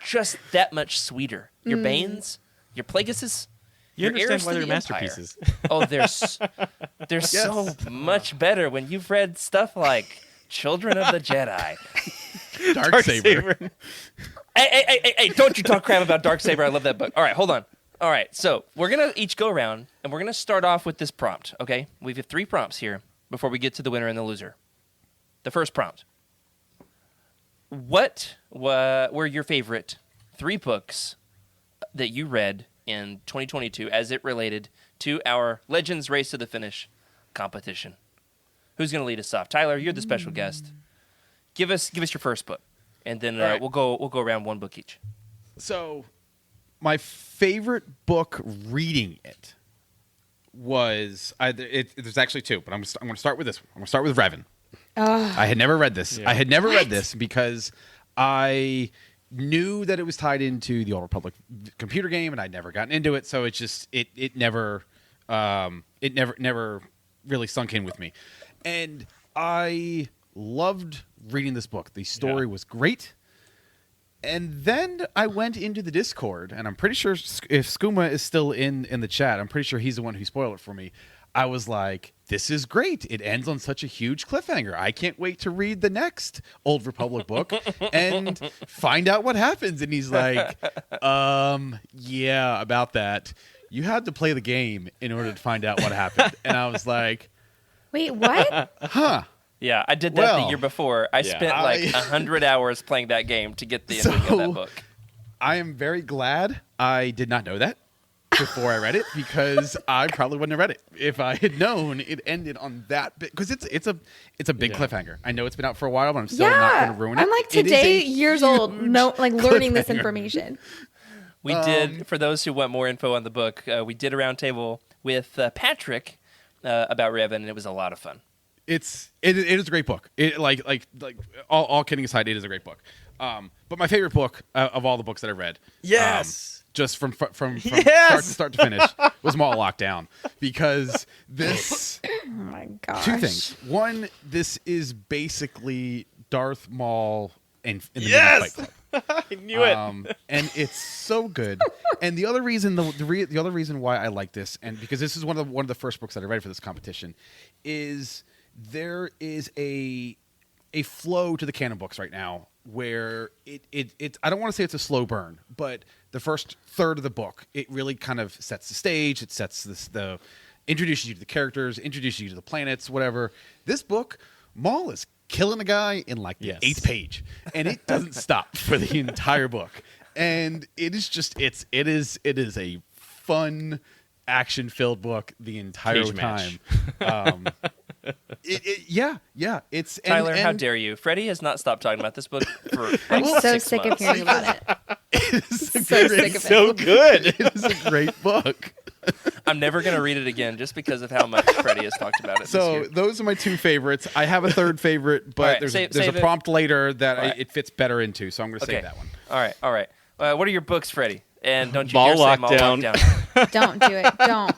Speaker 4: just that much sweeter. Your Banes, your Plagueuses,
Speaker 8: You
Speaker 4: your heirs
Speaker 8: understand why
Speaker 4: to
Speaker 8: they're
Speaker 4: the Empire.
Speaker 8: masterpieces.
Speaker 4: Oh, they're so much better when you've read stuff like Children of the Jedi.
Speaker 7: Darksaber.
Speaker 4: Hey, don't you talk crap about Darksaber. I love that book. All right, hold on. All right, so we're going to each go around, and we're going to start off with this prompt, okay? We have 3 prompts here before we get to the winner and the loser. The first prompt. What were your favorite 3 books that you read in 2022 as it related to our Legends Race to the Finish competition? Who's going to lead us off? Tyler, you're the special guest. Give us your first book, and then
Speaker 7: All right.
Speaker 4: we'll go around one book each.
Speaker 7: So, My favorite book reading it was there's actually two, but I'm going to start with this one. I'm going to start with Revan. I had never read this.
Speaker 8: Yeah.
Speaker 7: I had never read this because I knew that it was tied into the Old Republic computer game, and I'd never gotten into it. So it's just it never really sunk in with me. And I loved reading this book. The story was great. And then I went into the Discord, and I'm pretty sure if Skooma is still in the chat, I'm pretty sure he's the one who spoiled it for me. I was like, this is great. It ends on such a huge cliffhanger. I can't wait to read the next Old Republic book and find out what happens. And he's like, yeah, about that. You had to play the game in order to find out what happened. And I was like,
Speaker 6: Wait, what?
Speaker 7: huh.
Speaker 4: Yeah, I did that
Speaker 7: Well,
Speaker 4: the year before. I spent like 100 hours playing that game to get the ending of that book.
Speaker 7: I am very glad I did not know that before I read it, because I probably wouldn't have read it if I had known it ended on that bit. Because it's a big cliffhanger. I know it's been out for a while, but I'm still not going to ruin it.
Speaker 6: I'm like
Speaker 7: It is
Speaker 6: today
Speaker 7: a
Speaker 6: years old, learning this
Speaker 7: cliffhanger.
Speaker 6: information.
Speaker 4: We did, for those who want more info on the book, we did a roundtable with Patrick about Revan, and it was a lot of fun.
Speaker 7: It is a great book. It like all kidding aside, it is a great book. But my favorite book of all the books that I read, just from start to finish, was Maul Lockdown, because this
Speaker 6: Oh my gosh.
Speaker 7: two things. One, this is basically Darth Maul in the Midnight Fight Club.
Speaker 8: I knew it.
Speaker 7: And it's so good. And the other reason, the other reason why I like this, and because this is one of the first books that I read for this competition, is there is a flow to the canon books right now where it I don't want to say it's a slow burn, but the first third of the book, it really kind of sets the stage. It sets introduces you to the characters, introduces you to the planets, whatever. This book, Maul is killing a guy in like the 8th page, and it doesn't stop for the entire book. And it is just it is a fun, action-filled book the entire
Speaker 8: Cage
Speaker 7: time.
Speaker 8: match.
Speaker 7: It's
Speaker 4: Tyler,
Speaker 7: and
Speaker 4: how dare you? Freddie has not stopped talking about this book for like
Speaker 6: I'm so
Speaker 4: 6
Speaker 6: sick
Speaker 4: months.
Speaker 6: of hearing about it.
Speaker 7: It's a
Speaker 6: So
Speaker 7: great-
Speaker 6: sick of
Speaker 8: So
Speaker 6: it.
Speaker 8: good.
Speaker 7: It is a great book.
Speaker 4: I'm never going to read it again just because of how much Freddie has talked about it this
Speaker 7: So
Speaker 4: year.
Speaker 7: those are my two favorites. I have a third favorite, but
Speaker 4: All right,
Speaker 7: there's
Speaker 4: save
Speaker 7: a
Speaker 4: it.
Speaker 7: prompt later that
Speaker 4: All right.
Speaker 7: it fits better into. So I'm going to
Speaker 4: Okay.
Speaker 7: save that one.
Speaker 4: All right. What are your books, Freddie? And don't you
Speaker 8: Maul
Speaker 4: dare say Maul
Speaker 8: Lockdown.
Speaker 4: Lockdown.
Speaker 6: Don't do it. Don't.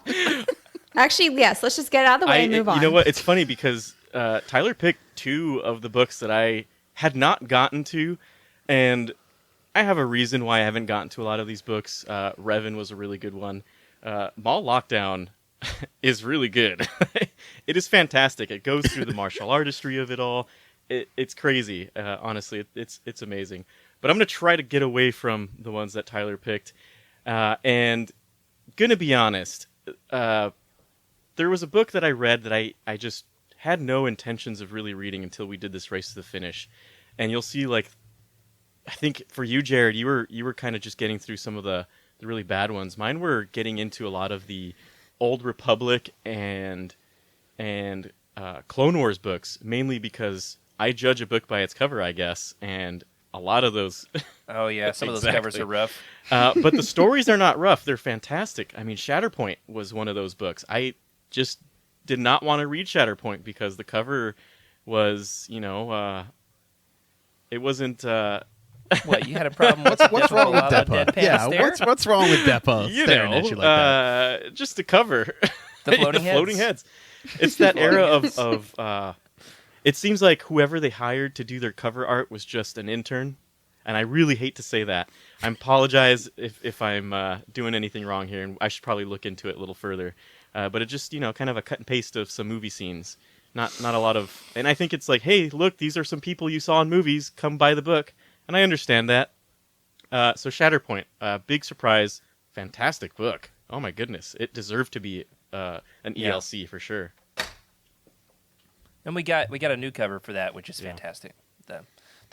Speaker 6: Actually, yes. Let's just get it out of the way and move on.
Speaker 8: You know what? It's funny because Tyler picked two of the books that I had not gotten to, and I have a reason why I haven't gotten to a lot of these books. Revan was a really good one. Maul Lockdown is really good. It is fantastic. It goes through the martial artistry of it all. It's crazy. Honestly, it's amazing. But I'm going to try to get away from the ones that Tyler picked. And going to be honest, there was a book that I read that I just had no intentions of really reading until we did this race to the finish. And you'll see, like, I think for you, Jared, you were kind of just getting through some of the really bad ones. Mine were getting into a lot of the Old Republic and Clone Wars books, mainly because I judge a book by its cover, I guess, and a lot of those.
Speaker 4: Oh, yeah. Some of those
Speaker 8: Exactly.
Speaker 4: covers are rough.
Speaker 8: But the stories are not rough. They're fantastic. I mean, Shatterpoint was one of those books. I just did not want to read Shatterpoint because the cover was, it wasn't...
Speaker 4: What, you had a problem with
Speaker 7: What's wrong with
Speaker 4: Depa
Speaker 7: Depa?
Speaker 4: deadpan
Speaker 7: Yeah,
Speaker 4: stare?
Speaker 7: what's wrong with Depa
Speaker 8: you
Speaker 7: staring at you like that?
Speaker 8: just the cover.
Speaker 4: The floating heads?
Speaker 8: Floating heads. It's that era of it seems like whoever they hired to do their cover art was just an intern. And I really hate to say that. I apologize if I'm doing anything wrong here, and I should probably look into it a little further. But it just, kind of a cut and paste of some movie scenes. Not a lot of... And I think it's like, hey, look, these are some people you saw in movies. Come buy the book. And I understand that. So Shatterpoint, big surprise, fantastic book. Oh my goodness, it deserved to be an ELC for sure.
Speaker 4: And we got a new cover for that, which is fantastic. The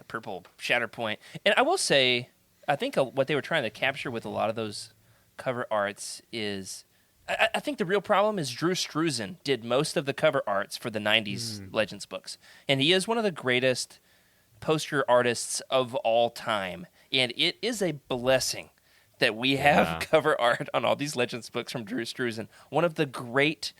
Speaker 4: purple Shatterpoint. And I will say, I think what they were trying to capture with a lot of those cover arts is... I think the real problem is Drew Struzan did most of the cover arts for the 90s Legends books. And he is one of the greatest poster artists of all time. And it is a blessing that we have
Speaker 8: Yeah.
Speaker 4: cover art on all these Legends books from Drew Struzan, one of the great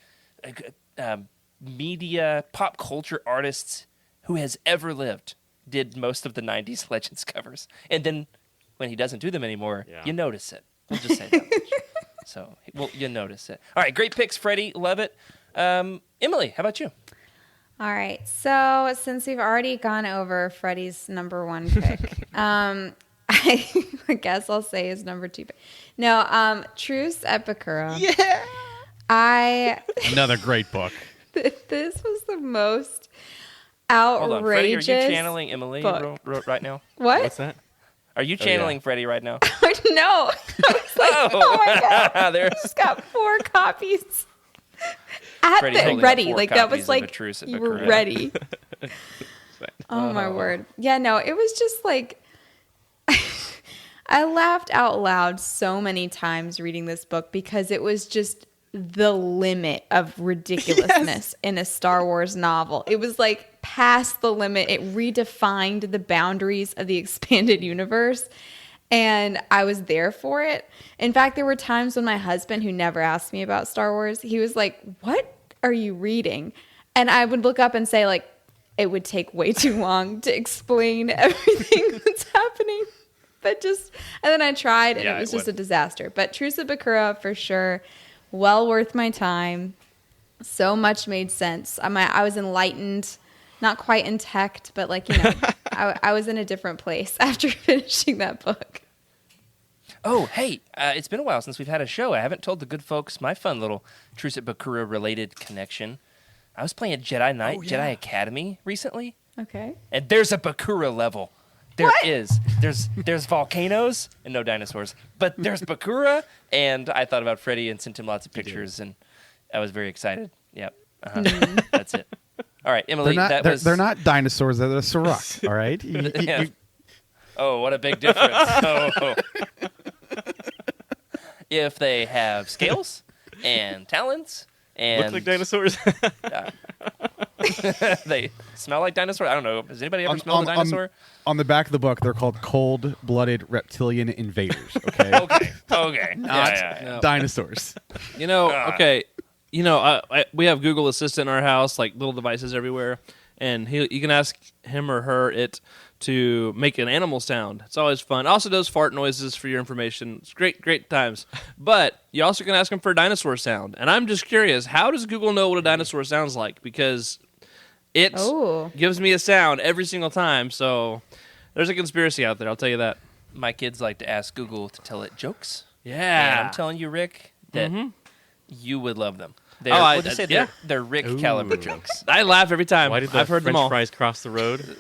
Speaker 4: media pop culture artists who has ever lived, did most of the 90s Legends covers. And then when he doesn't do them anymore,
Speaker 8: Yeah.
Speaker 4: you notice it. We'll just say that much. So, well, you notice it. All right, great picks, Freddie. Love it. Emily, how about you?
Speaker 6: All right. So since we've already gone over Freddie's number 1 pick, I guess I'll say his number 2 pick. No, Truce at Bakura. Yeah.
Speaker 7: Another great book.
Speaker 6: This was the most
Speaker 4: Hold on, Freddie, are
Speaker 6: outrageous.
Speaker 4: you channeling Emily
Speaker 6: book.
Speaker 4: right now?
Speaker 6: What?
Speaker 8: What's that?
Speaker 4: Are you channeling Freddie right now?
Speaker 6: No. I was like, oh my God.
Speaker 4: There's
Speaker 6: Just got 4 copies. At
Speaker 4: Freddie's
Speaker 6: the
Speaker 4: holding up
Speaker 6: ready.
Speaker 4: 4
Speaker 6: Like that
Speaker 4: copies
Speaker 6: was
Speaker 4: of
Speaker 6: like
Speaker 4: A Truce at
Speaker 6: you were
Speaker 4: Bakura.
Speaker 6: ready. Oh my word. Yeah, no, it was just like I laughed out loud so many times reading this book because it was just the limit of ridiculousness in a Star Wars novel. It was like past the limit. It redefined the boundaries of the expanded universe. And I was there for it. In fact, there were times when my husband, who never asked me about Star Wars, he was like, "What are you reading?" And I would look up and say, like, it would take way too long to explain everything that's happening. But and then I tried, and
Speaker 4: Yeah,
Speaker 6: it was
Speaker 4: it
Speaker 6: just
Speaker 4: would.
Speaker 6: a disaster. But Truce at Bakura, for sure, well worth my time. So much made sense. I was enlightened, not quite intact, but like, you know, I was in a different place after finishing that book.
Speaker 4: Oh, hey, it's been a while since we've had a show. I haven't told the good folks my fun little Truce at Bakura related connection. I was playing Jedi Knight, Jedi Academy recently,
Speaker 6: Okay.
Speaker 4: and there's a Bakura level. There is. There's volcanoes and no dinosaurs, but there's Bakura, and I thought about Freddie and sent him lots of pictures, and I was very excited. Yep. That's it. All right, Emily,
Speaker 7: They're not dinosaurs. They're the Sirach. All right.
Speaker 4: Yeah. Oh, what a big difference. Oh. If they have scales and talons and
Speaker 8: Look like dinosaurs.
Speaker 4: they smell like dinosaurs. I don't know. Has anybody ever smelled a dinosaur?
Speaker 7: On the back of the book, they're called cold-blooded reptilian invaders. Okay.
Speaker 4: Okay.
Speaker 7: Not
Speaker 5: No.
Speaker 7: dinosaurs.
Speaker 5: You know, okay. You know, we have Google Assistant in our house, like little devices everywhere, and you can ask him or her it to make an animal sound. It's always fun. Also does fart noises for your information. It's great times. But you also can ask him for a dinosaur sound. And I'm just curious, how does Google know what a dinosaur sounds like? Because it gives me a sound every single time. So there's a conspiracy out there, I'll tell you that.
Speaker 4: My kids like to ask Google to tell it jokes.
Speaker 5: Yeah.
Speaker 4: And I'm telling you, Rick, that you would love them. They're,
Speaker 5: I-
Speaker 4: we'll just say
Speaker 5: yeah.
Speaker 4: they're Rick caliber jokes.
Speaker 5: I laugh every time.
Speaker 8: Why did the
Speaker 5: I've heard
Speaker 8: French
Speaker 5: them all.
Speaker 8: fries cross the road?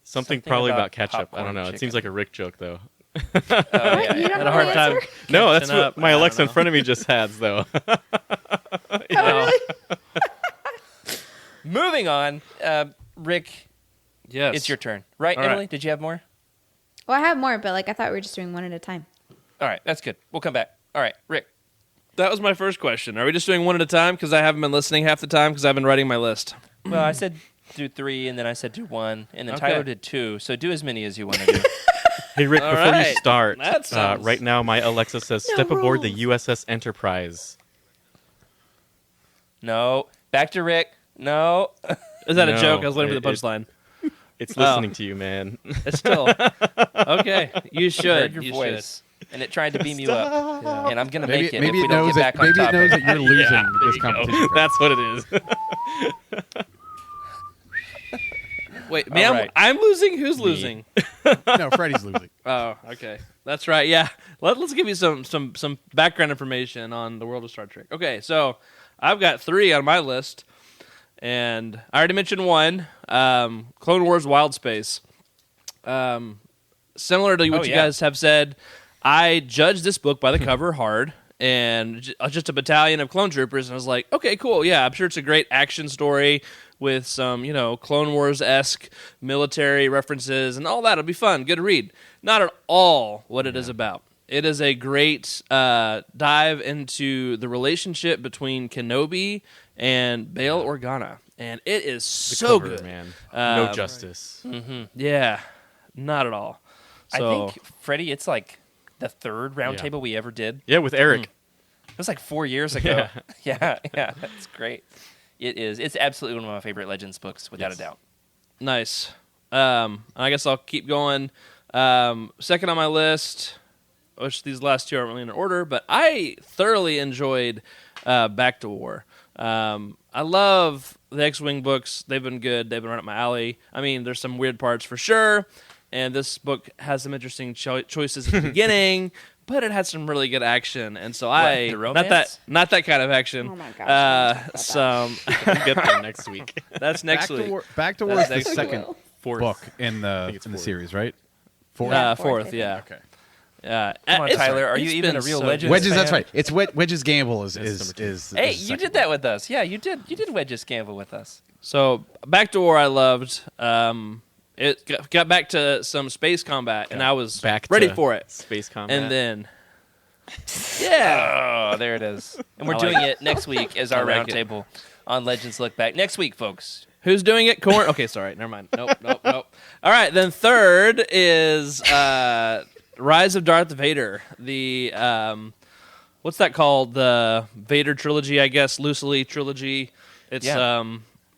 Speaker 8: Something probably about ketchup. I don't know. It seems like a Rick joke, though.
Speaker 6: You don't
Speaker 5: Had a
Speaker 6: know
Speaker 5: hard
Speaker 6: the
Speaker 5: time.
Speaker 6: answer?
Speaker 8: No, that's
Speaker 5: Catching
Speaker 8: what
Speaker 5: up.
Speaker 8: my
Speaker 5: I don't
Speaker 8: Alexa in
Speaker 5: know.
Speaker 8: front of me just has, though.
Speaker 6: Oh, really?
Speaker 4: Moving on, Rick,
Speaker 5: Yes.
Speaker 4: it's your turn. Right,
Speaker 5: All right.
Speaker 4: Emily? Did you have more?
Speaker 6: Well, I have more, but like I thought we were just doing one at a time.
Speaker 4: All right, that's good. We'll come back. All right, Rick.
Speaker 5: That was my first question. Are we just doing one at a time? Because I haven't been listening half the time because I've been writing my list.
Speaker 4: Well, I said do 3, and then I said do 1, and then
Speaker 5: Okay.
Speaker 4: Tyler did 2. So do as many as you want to do.
Speaker 8: Hey, Rick,
Speaker 5: All
Speaker 8: before
Speaker 5: right.
Speaker 8: you start,
Speaker 5: That sounds-
Speaker 8: right now my Alexa says
Speaker 6: No
Speaker 8: step aboard the
Speaker 6: rules.
Speaker 8: USS Enterprise.
Speaker 4: No. Back to Rick. No.
Speaker 5: Is that a
Speaker 8: No,
Speaker 5: joke? I was waiting for the
Speaker 8: it-
Speaker 5: punchline.
Speaker 8: It's listening to you, man.
Speaker 5: It's still okay. You
Speaker 4: Heard
Speaker 5: should.
Speaker 4: your
Speaker 5: You
Speaker 4: voice. And it tried to beam you up. And I'm going to make it if
Speaker 7: Maybe
Speaker 4: we
Speaker 7: it
Speaker 4: don't
Speaker 7: knows
Speaker 4: get
Speaker 7: that.
Speaker 4: back on
Speaker 7: Maybe it knows
Speaker 4: topic.
Speaker 7: that you're losing
Speaker 8: Yeah, there
Speaker 7: this
Speaker 8: you go.
Speaker 7: competition.
Speaker 8: That's what it is.
Speaker 5: Wait,
Speaker 4: All right.
Speaker 5: I'm losing. Who's losing?
Speaker 7: No, Freddie's losing.
Speaker 5: Oh, okay. That's right. Yeah. Let's give you some background information on the world of Star Trek. Okay, so I've got 3 on my list, and I already mentioned 1, Clone Wars Wild Space. Similar to what you guys have said, I judged this book by the cover hard, and just a battalion of clone troopers, and I was like, okay, cool, yeah, I'm sure it's a great action story with some, Clone Wars-esque military references and all that. It'll be fun, good read. Not at all what it is about. It is a great dive into the relationship between Kenobi and Bail Organa, and it is so
Speaker 8: Cover,
Speaker 5: good.
Speaker 8: man. No justice.
Speaker 5: Yeah, not at all.
Speaker 4: I
Speaker 5: So
Speaker 4: think, Freddie, it's like the third roundtable
Speaker 8: Yeah.
Speaker 4: we ever did.
Speaker 8: Yeah, with Eric.
Speaker 4: It was like 4 years ago. Yeah, that's great. It is. It's absolutely one of my favorite Legends books, without a doubt.
Speaker 5: nice. I guess I'll keep going. Second on my list, which these last two aren't really in order, but I thoroughly enjoyed Back to War. I love the X-Wing books. They've been good. They've been right up my alley. I mean, there's some weird parts for sure, and this book has some interesting choices at the beginning, but it had some really good action, and so
Speaker 4: the romance?
Speaker 5: not that kind of action.
Speaker 6: Oh my gosh,
Speaker 5: Some
Speaker 8: We'll get there next week.
Speaker 5: that's next
Speaker 7: Back
Speaker 5: week.
Speaker 7: to War, Back to War
Speaker 5: That's
Speaker 7: is the
Speaker 5: next
Speaker 7: second
Speaker 6: week.
Speaker 8: Fourth.
Speaker 7: book in the
Speaker 8: it's
Speaker 7: in the
Speaker 8: fourth.
Speaker 7: series, right? Fourth.
Speaker 6: Yeah.
Speaker 5: Fourth,
Speaker 6: Fourth, I
Speaker 5: yeah.
Speaker 7: Okay.
Speaker 4: Come on,
Speaker 5: It's-
Speaker 4: Tyler. Are you
Speaker 5: it's
Speaker 4: even
Speaker 5: been
Speaker 4: a real
Speaker 5: so
Speaker 4: Legends
Speaker 7: Wedges.
Speaker 4: fan?
Speaker 7: That's right. It's Wedges Gamble is
Speaker 8: That's
Speaker 7: is
Speaker 8: number two.
Speaker 7: is.
Speaker 4: Hey,
Speaker 7: is the
Speaker 4: you
Speaker 7: second
Speaker 4: did that with us. Yeah, you did. You did Wedges Gamble with us.
Speaker 5: So Back to War, I loved. It got back to some space combat, and I was
Speaker 8: Back
Speaker 5: ready
Speaker 8: to
Speaker 5: for it.
Speaker 8: Space combat.
Speaker 5: And then, yeah,
Speaker 4: Oh, there it is. And we're
Speaker 5: I
Speaker 4: doing
Speaker 5: like
Speaker 4: it next week as our
Speaker 5: I like it.
Speaker 4: roundtable on Legends Look Back. Next week, folks.
Speaker 5: who's doing it? Corn. Okay, sorry, never mind. Nope. All right, then third is Rise of Darth Vader. The what's that called? The Vader trilogy, I guess. Loosely trilogy. It's
Speaker 4: Yeah.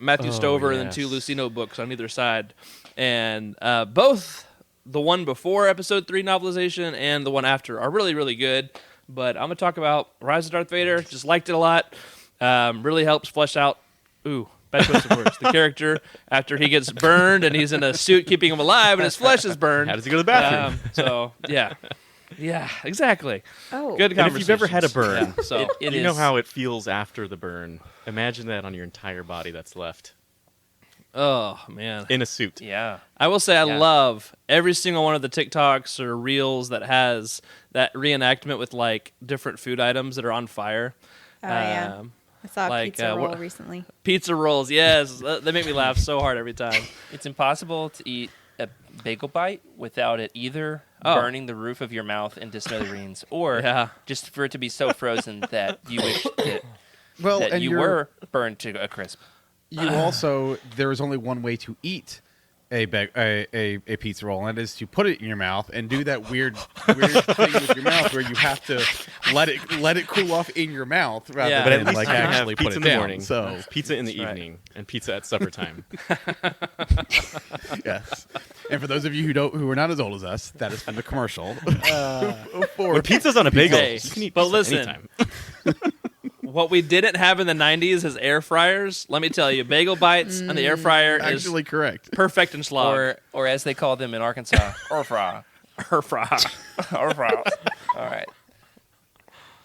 Speaker 5: Matthew
Speaker 8: Oh,
Speaker 5: Stover and then
Speaker 8: yes.
Speaker 5: 2 Lucino books on either side, and both the one before Episode 3 novelization and the one after are really, really good. But I'm gonna talk about Rise of Darth Vader. Just liked it a lot. Really helps flesh out. Bad choice of words. The character after he gets burned and he's in a suit keeping him alive and his flesh is burned.
Speaker 8: How does he go to the bathroom?
Speaker 5: So yeah, exactly.
Speaker 6: Oh,
Speaker 5: Good
Speaker 8: And if you've ever had a
Speaker 5: conversations.
Speaker 8: burn,
Speaker 5: Yeah, so
Speaker 4: It
Speaker 8: you know
Speaker 4: is-
Speaker 8: how it feels after the burn. Imagine that on your entire body that's left
Speaker 5: oh man,
Speaker 8: in a suit.
Speaker 4: Yeah.
Speaker 5: I will say I
Speaker 4: Yeah.
Speaker 5: love every single one of the TikToks or reels that has that reenactment with like different food items that are on fire.
Speaker 6: Oh, yeah.
Speaker 5: Um,
Speaker 6: I saw a
Speaker 5: like,
Speaker 6: pizza roll
Speaker 5: what-
Speaker 6: recently.
Speaker 5: Pizza rolls, yes, they make me laugh so hard every time.
Speaker 4: It's impossible to eat a bagel bite without it either
Speaker 5: Oh.
Speaker 4: burning the roof of your mouth into smithereens or
Speaker 5: Yeah.
Speaker 4: just for it to be so frozen that you wish that,
Speaker 7: Well,
Speaker 4: that
Speaker 7: and
Speaker 4: you were burned to a crisp.
Speaker 7: You also there is only one way to eat a pizza roll, and that is to put it in your mouth and do that weird thing with your mouth where you have to let it cool off in your mouth rather
Speaker 5: Yeah.
Speaker 8: But
Speaker 7: than
Speaker 8: at least
Speaker 7: like
Speaker 8: you can have
Speaker 7: actually
Speaker 8: pizza
Speaker 7: put
Speaker 8: in
Speaker 7: it
Speaker 8: the
Speaker 7: down.
Speaker 8: morning,
Speaker 7: So
Speaker 8: pizza in the
Speaker 5: That's right.
Speaker 8: evening, and pizza at supper time.
Speaker 7: yes. And for those of you who are not as old as us, that is from the commercial.
Speaker 8: Or pizza's on a bagel.
Speaker 5: Hey,
Speaker 8: You can eat
Speaker 5: but
Speaker 8: pizza
Speaker 5: listen.
Speaker 8: anytime.
Speaker 5: What we didn't have in the 90s is air fryers. Let me tell you, bagel bites on the air fryer is
Speaker 7: Actually, correct.
Speaker 5: perfect and slog.
Speaker 4: Or as they call them in Arkansas, orfra.
Speaker 5: Air fry.
Speaker 4: Orfra. All right.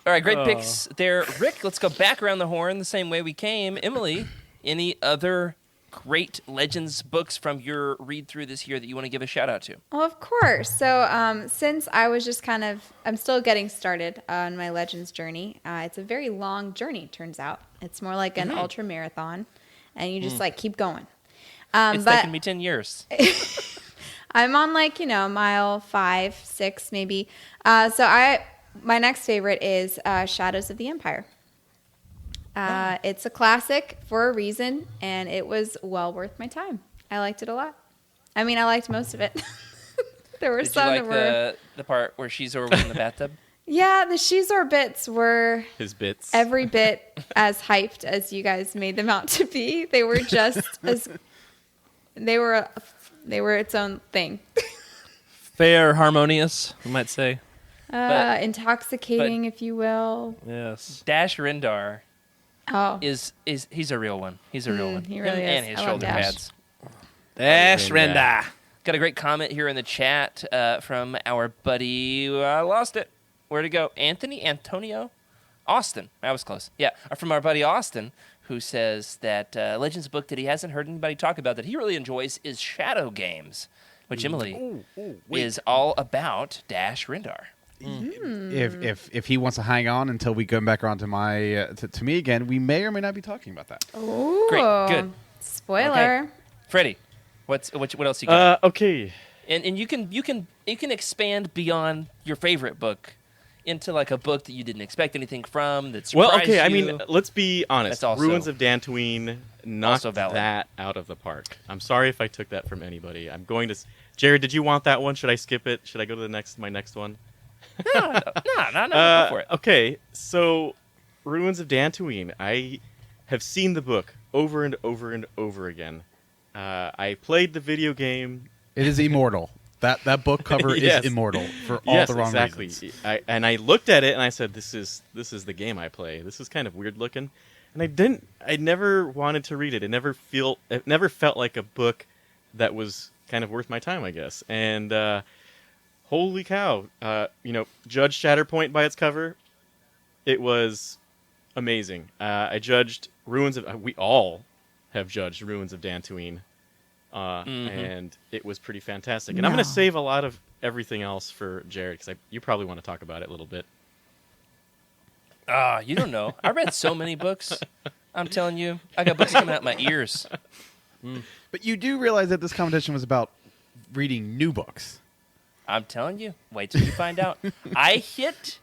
Speaker 4: All right, great picks there. Rick, let's go back around the horn the same way we came. Emily, any other great Legends books from your read through this year that you want to give a shout out to?
Speaker 6: Oh, of course. So since I was just I'm still getting started on my Legends journey. It's a very long journey, turns out. It's more like an ultra marathon, and you just like keep going.
Speaker 4: It's
Speaker 6: but
Speaker 4: taken me 10 years.
Speaker 6: I'm on mile 5, 6 maybe. My next favorite is Shadows of the Empire. It's a classic for a reason, and it was well worth my time. I liked it a lot. I mean, I liked most of it. There were
Speaker 4: Did you
Speaker 6: some
Speaker 4: like
Speaker 6: that were...
Speaker 4: the part where Shizor was in the bathtub?
Speaker 6: Yeah, the Shizor bits were
Speaker 8: His bits.
Speaker 6: every bit as hyped as you guys made them out to be. They were just as... They were its own thing.
Speaker 5: Fair, harmonious, you might say.
Speaker 6: Intoxicating, if you will.
Speaker 5: Yes.
Speaker 4: Dash Rendar
Speaker 6: Oh,
Speaker 4: is he's a real one. He's a real one.
Speaker 6: he really
Speaker 4: Him
Speaker 6: is.
Speaker 4: And his
Speaker 6: I love
Speaker 4: shoulder
Speaker 6: Dash.
Speaker 4: pads.
Speaker 5: Dash Renda.
Speaker 4: Got a great comment here in the chat from our buddy. I lost it. Where'd it go? Antonio? Austin. I was close. Yeah, from our buddy Austin, who says that Legends book that he hasn't heard anybody talk about that he really enjoys is Shadow Games, which Emily is all about Dash Rendar.
Speaker 7: If he wants to hang on until we go back around to my to me again, we may or may not be talking about that.
Speaker 6: Ooh.
Speaker 4: Great, good.
Speaker 6: Spoiler.
Speaker 4: Freddie, what else you got?
Speaker 8: Okay.
Speaker 4: And you can expand beyond your favorite book into like a book that you didn't expect anything from. That's
Speaker 8: Well, okay. I mean, let's be honest.
Speaker 4: That's also-
Speaker 8: Ruins of Dantooine knocked
Speaker 4: Also valid.
Speaker 8: that out of the park. I'm sorry if I took that from anybody. I'm going to. Jared, did you want that one? Should I skip it? Should I go to my next one?
Speaker 4: No, go for it.
Speaker 8: Okay, so Ruins of Dantooine. I have seen the book over and over and over again. I played the video game.
Speaker 7: It is immortal. That book cover
Speaker 8: Yes.
Speaker 7: is immortal for all the wrong
Speaker 8: exactly.
Speaker 7: reasons.
Speaker 8: I looked at it and I said, "This is the game I play. This is kind of weird looking," and I never wanted to read it. It never felt like a book that was kind of worth my time, I guess. And holy cow, judge Shatterpoint by its cover. It was amazing. I judged we all have judged Ruins of Dantooine. And it was pretty fantastic. And I'm going to save a lot of everything else for Jared, because you probably want to talk about it a little bit.
Speaker 4: You don't know. I read so many books. I'm telling you, I got books coming out my ears.
Speaker 7: But you do realize that this competition was about reading new books.
Speaker 4: I'm telling you, wait till you find out. I hit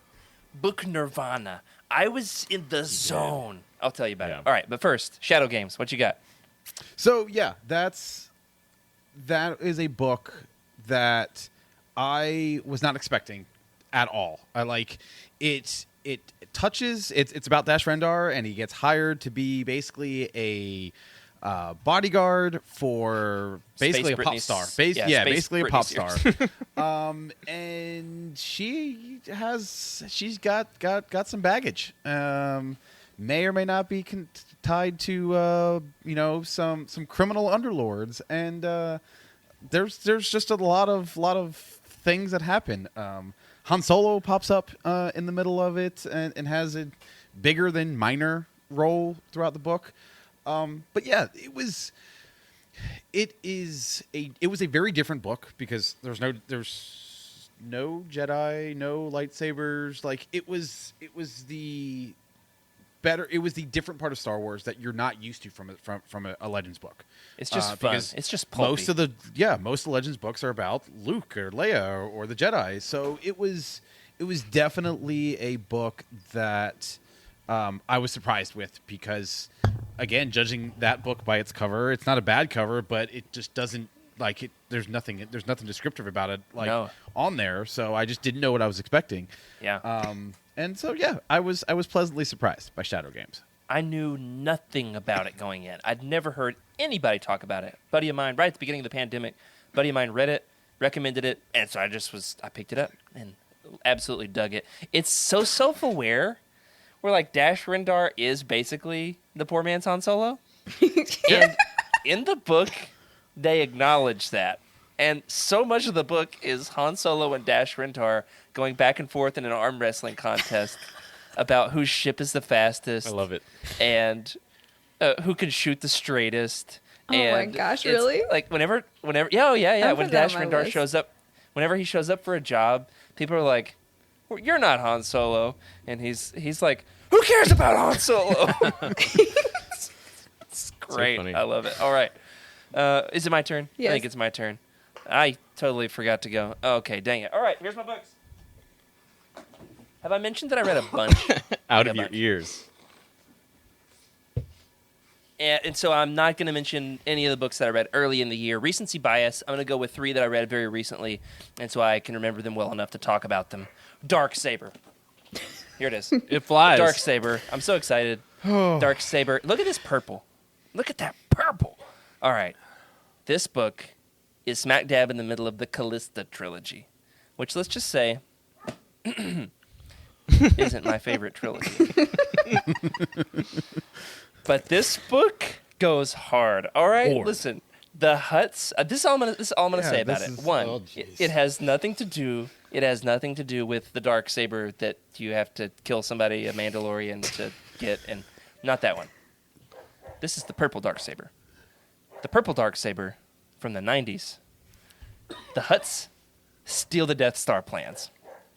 Speaker 4: book nirvana. I was in the zone. I'll tell you about it. All right, but first, Shadow Games. What you got?
Speaker 7: So yeah, that is a book that I was not expecting at all. I like it. It touches. It's about Dash Rendar, and he gets hired to be basically a bodyguard for basically
Speaker 4: Space
Speaker 7: a pop
Speaker 4: Britney
Speaker 7: star.
Speaker 4: Space
Speaker 7: Basically a
Speaker 4: Britney
Speaker 7: pop
Speaker 4: Spears.
Speaker 7: star. And she's got some baggage. May or may not be tied to some criminal underlords, and there's just a lot of things that happen. Han Solo pops up in the middle of it and has a bigger than minor role throughout the book. But yeah, it was a very different book because there's no Jedi, no lightsabers. Like it was the different part of Star Wars that you're not used to from a Legends book.
Speaker 4: It's just fun.
Speaker 7: Because
Speaker 4: It's just pulpy.
Speaker 7: most of the Legends books are about Luke or Leia or the Jedi. So it was definitely a book that I was surprised with because, again, judging that book by its cover, it's not a bad cover, but it just doesn't like it. There's nothing descriptive about it on there. So I just didn't know what I was expecting.
Speaker 4: Yeah.
Speaker 7: And so, yeah, I was pleasantly surprised by Shadow Games.
Speaker 4: I knew nothing about it going in. I'd never heard anybody talk about it. Buddy of mine, right at the beginning of the pandemic, buddy of mine read it, recommended it, and so I picked it up and absolutely dug it. It's so self-aware, where like Dash Rendar is basically the poor man's Han Solo. And in the book, they acknowledge that. And so much of the book is Han Solo and Dash Rendar going back and forth in an arm wrestling contest about whose ship is the fastest.
Speaker 8: I love it.
Speaker 4: And who can shoot the straightest.
Speaker 6: Oh
Speaker 4: and
Speaker 6: my gosh,
Speaker 4: it's
Speaker 6: really?
Speaker 4: Like whenever yeah.
Speaker 6: I
Speaker 4: When
Speaker 6: put that
Speaker 4: Dash
Speaker 6: on my
Speaker 4: Rendar
Speaker 6: list.
Speaker 4: shows up, whenever he shows up for a job, people are like, well, "You're not Han Solo," and he's like, "Who cares about Han Solo?" It's great.
Speaker 8: funny.
Speaker 4: I love it. All right, is it my turn? I
Speaker 6: Yes.
Speaker 4: think it's my turn. I totally forgot to go. Okay, dang it. All right, here's my books. Have I mentioned that I read a bunch?
Speaker 8: Out
Speaker 4: Like
Speaker 8: of
Speaker 4: a
Speaker 8: your
Speaker 4: bunch.
Speaker 8: ears.
Speaker 4: And so I'm not going to mention any of the books that I read early in the year. Recency bias, I'm going to go with 3 that I read very recently, and so I can remember them well enough to talk about them. Dark Saber. Here it is.
Speaker 5: It flies.
Speaker 4: Dark Saber. I'm so excited. Dark Saber. Look at this purple. Look at that purple. All right. This book is smack dab in the middle of the Callista trilogy, which let's just say isn't my favorite trilogy. But this book goes hard. All right, listen. The Hutts. This is all I'm gonna say about it. One, it has nothing to do. It has nothing to do with the dark saber that you have to kill somebody, a Mandalorian, to get, and not that one. This is the purple dark saber. The purple dark saber from the 90s. The Hutts steal the Death Star plans.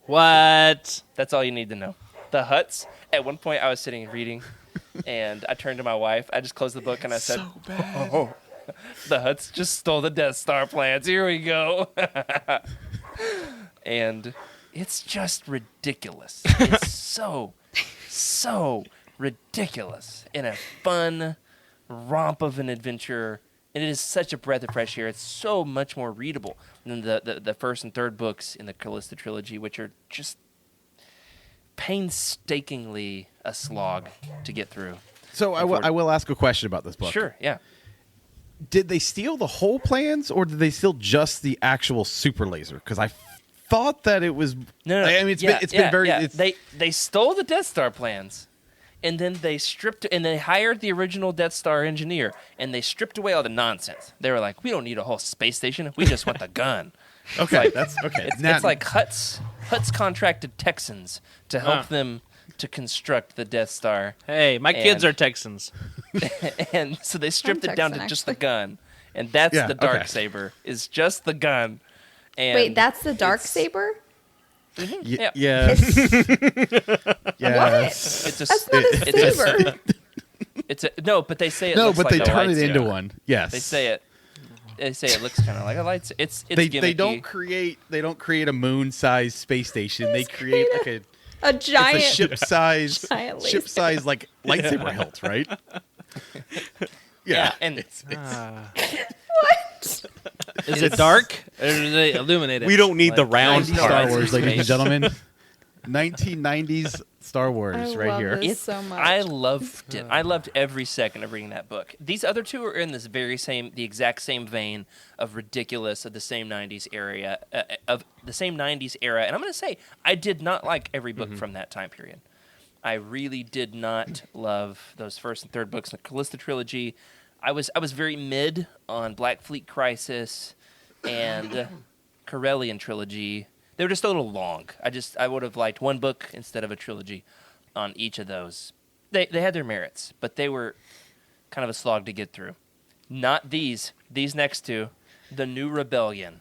Speaker 5: What?
Speaker 4: That's all you need to know. The Hutts. At one point, I was sitting and reading, and I turned to my wife. I just closed the book and I said, "Oh, the Hutts just stole the Death Star plans. Here we go." And it's just ridiculous. It's so ridiculous in a fun, romp of an adventure, and it is such a breath of fresh air. It's so much more readable than the first and third books in the Callista trilogy, which are just painstakingly a slog to get through.
Speaker 7: So I will ask a question about this book.
Speaker 4: Sure, yeah.
Speaker 7: Did they steal the whole plans, or did they steal just the actual super laser? Because I thought that it was.
Speaker 4: No.
Speaker 7: I mean, it's been very.
Speaker 4: Yeah.
Speaker 7: It's,
Speaker 4: They stole the Death Star plans, and then they stripped and they hired the original Death Star engineer, and they stripped away all the nonsense. They were like, "We don't need a whole space station. We just want the gun."
Speaker 7: okay, that's okay.
Speaker 4: It's like Hutt's contracted Texans to help them to construct the Death Star,
Speaker 5: Hey, my kids
Speaker 4: And-
Speaker 5: are Texans.
Speaker 4: and so they stripped
Speaker 6: I'm
Speaker 4: it down to
Speaker 6: Texan,
Speaker 4: just the
Speaker 6: actually.
Speaker 4: gun, and that's
Speaker 7: Yeah,
Speaker 4: the dark
Speaker 7: okay.
Speaker 4: saber. Is just the gun. And
Speaker 6: Wait, that's the dark
Speaker 4: it's-
Speaker 6: saber?
Speaker 4: yeah.
Speaker 7: Yes. Yes.
Speaker 4: It's a
Speaker 6: That's not a
Speaker 4: it's
Speaker 6: saber.
Speaker 4: It's a no, but they say it
Speaker 7: No,
Speaker 4: looks
Speaker 7: but
Speaker 4: like
Speaker 7: they
Speaker 4: a
Speaker 7: turn it
Speaker 4: lightsaber.
Speaker 7: into one. Yes.
Speaker 4: They say it. They say it looks kind of like a lightsaber. It's
Speaker 7: They
Speaker 4: gimmicky.
Speaker 7: don't create a moon-sized space station. They create like a
Speaker 6: A giant.
Speaker 7: it's a ship-sized
Speaker 6: giant laser.
Speaker 7: ship-sized like lightsaber hilt, right?
Speaker 4: Yeah, and
Speaker 6: What?
Speaker 5: Is it dark or do they illuminate it?
Speaker 8: We don't need the
Speaker 4: Like,
Speaker 8: round
Speaker 4: 90s
Speaker 7: Star
Speaker 8: part.
Speaker 7: Wars, ladies and
Speaker 4: Space.
Speaker 7: gentlemen. 1990s Star Wars,
Speaker 6: I
Speaker 7: right
Speaker 6: love
Speaker 7: here.
Speaker 6: this so much.
Speaker 4: I loved it. I loved every second of reading that book. These other two are in this the exact same vein of ridiculous of the same '90s era, And I'm going to say, I did not like every book from that time period. I really did not love those first and third books in the Callista trilogy. I was very mid on Black Fleet Crisis and Corellian trilogy. They were just a little long. I would have liked one book instead of a trilogy on each of those. They had their merits, but they were kind of a slog to get through. Not these. These next two, The New Rebellion.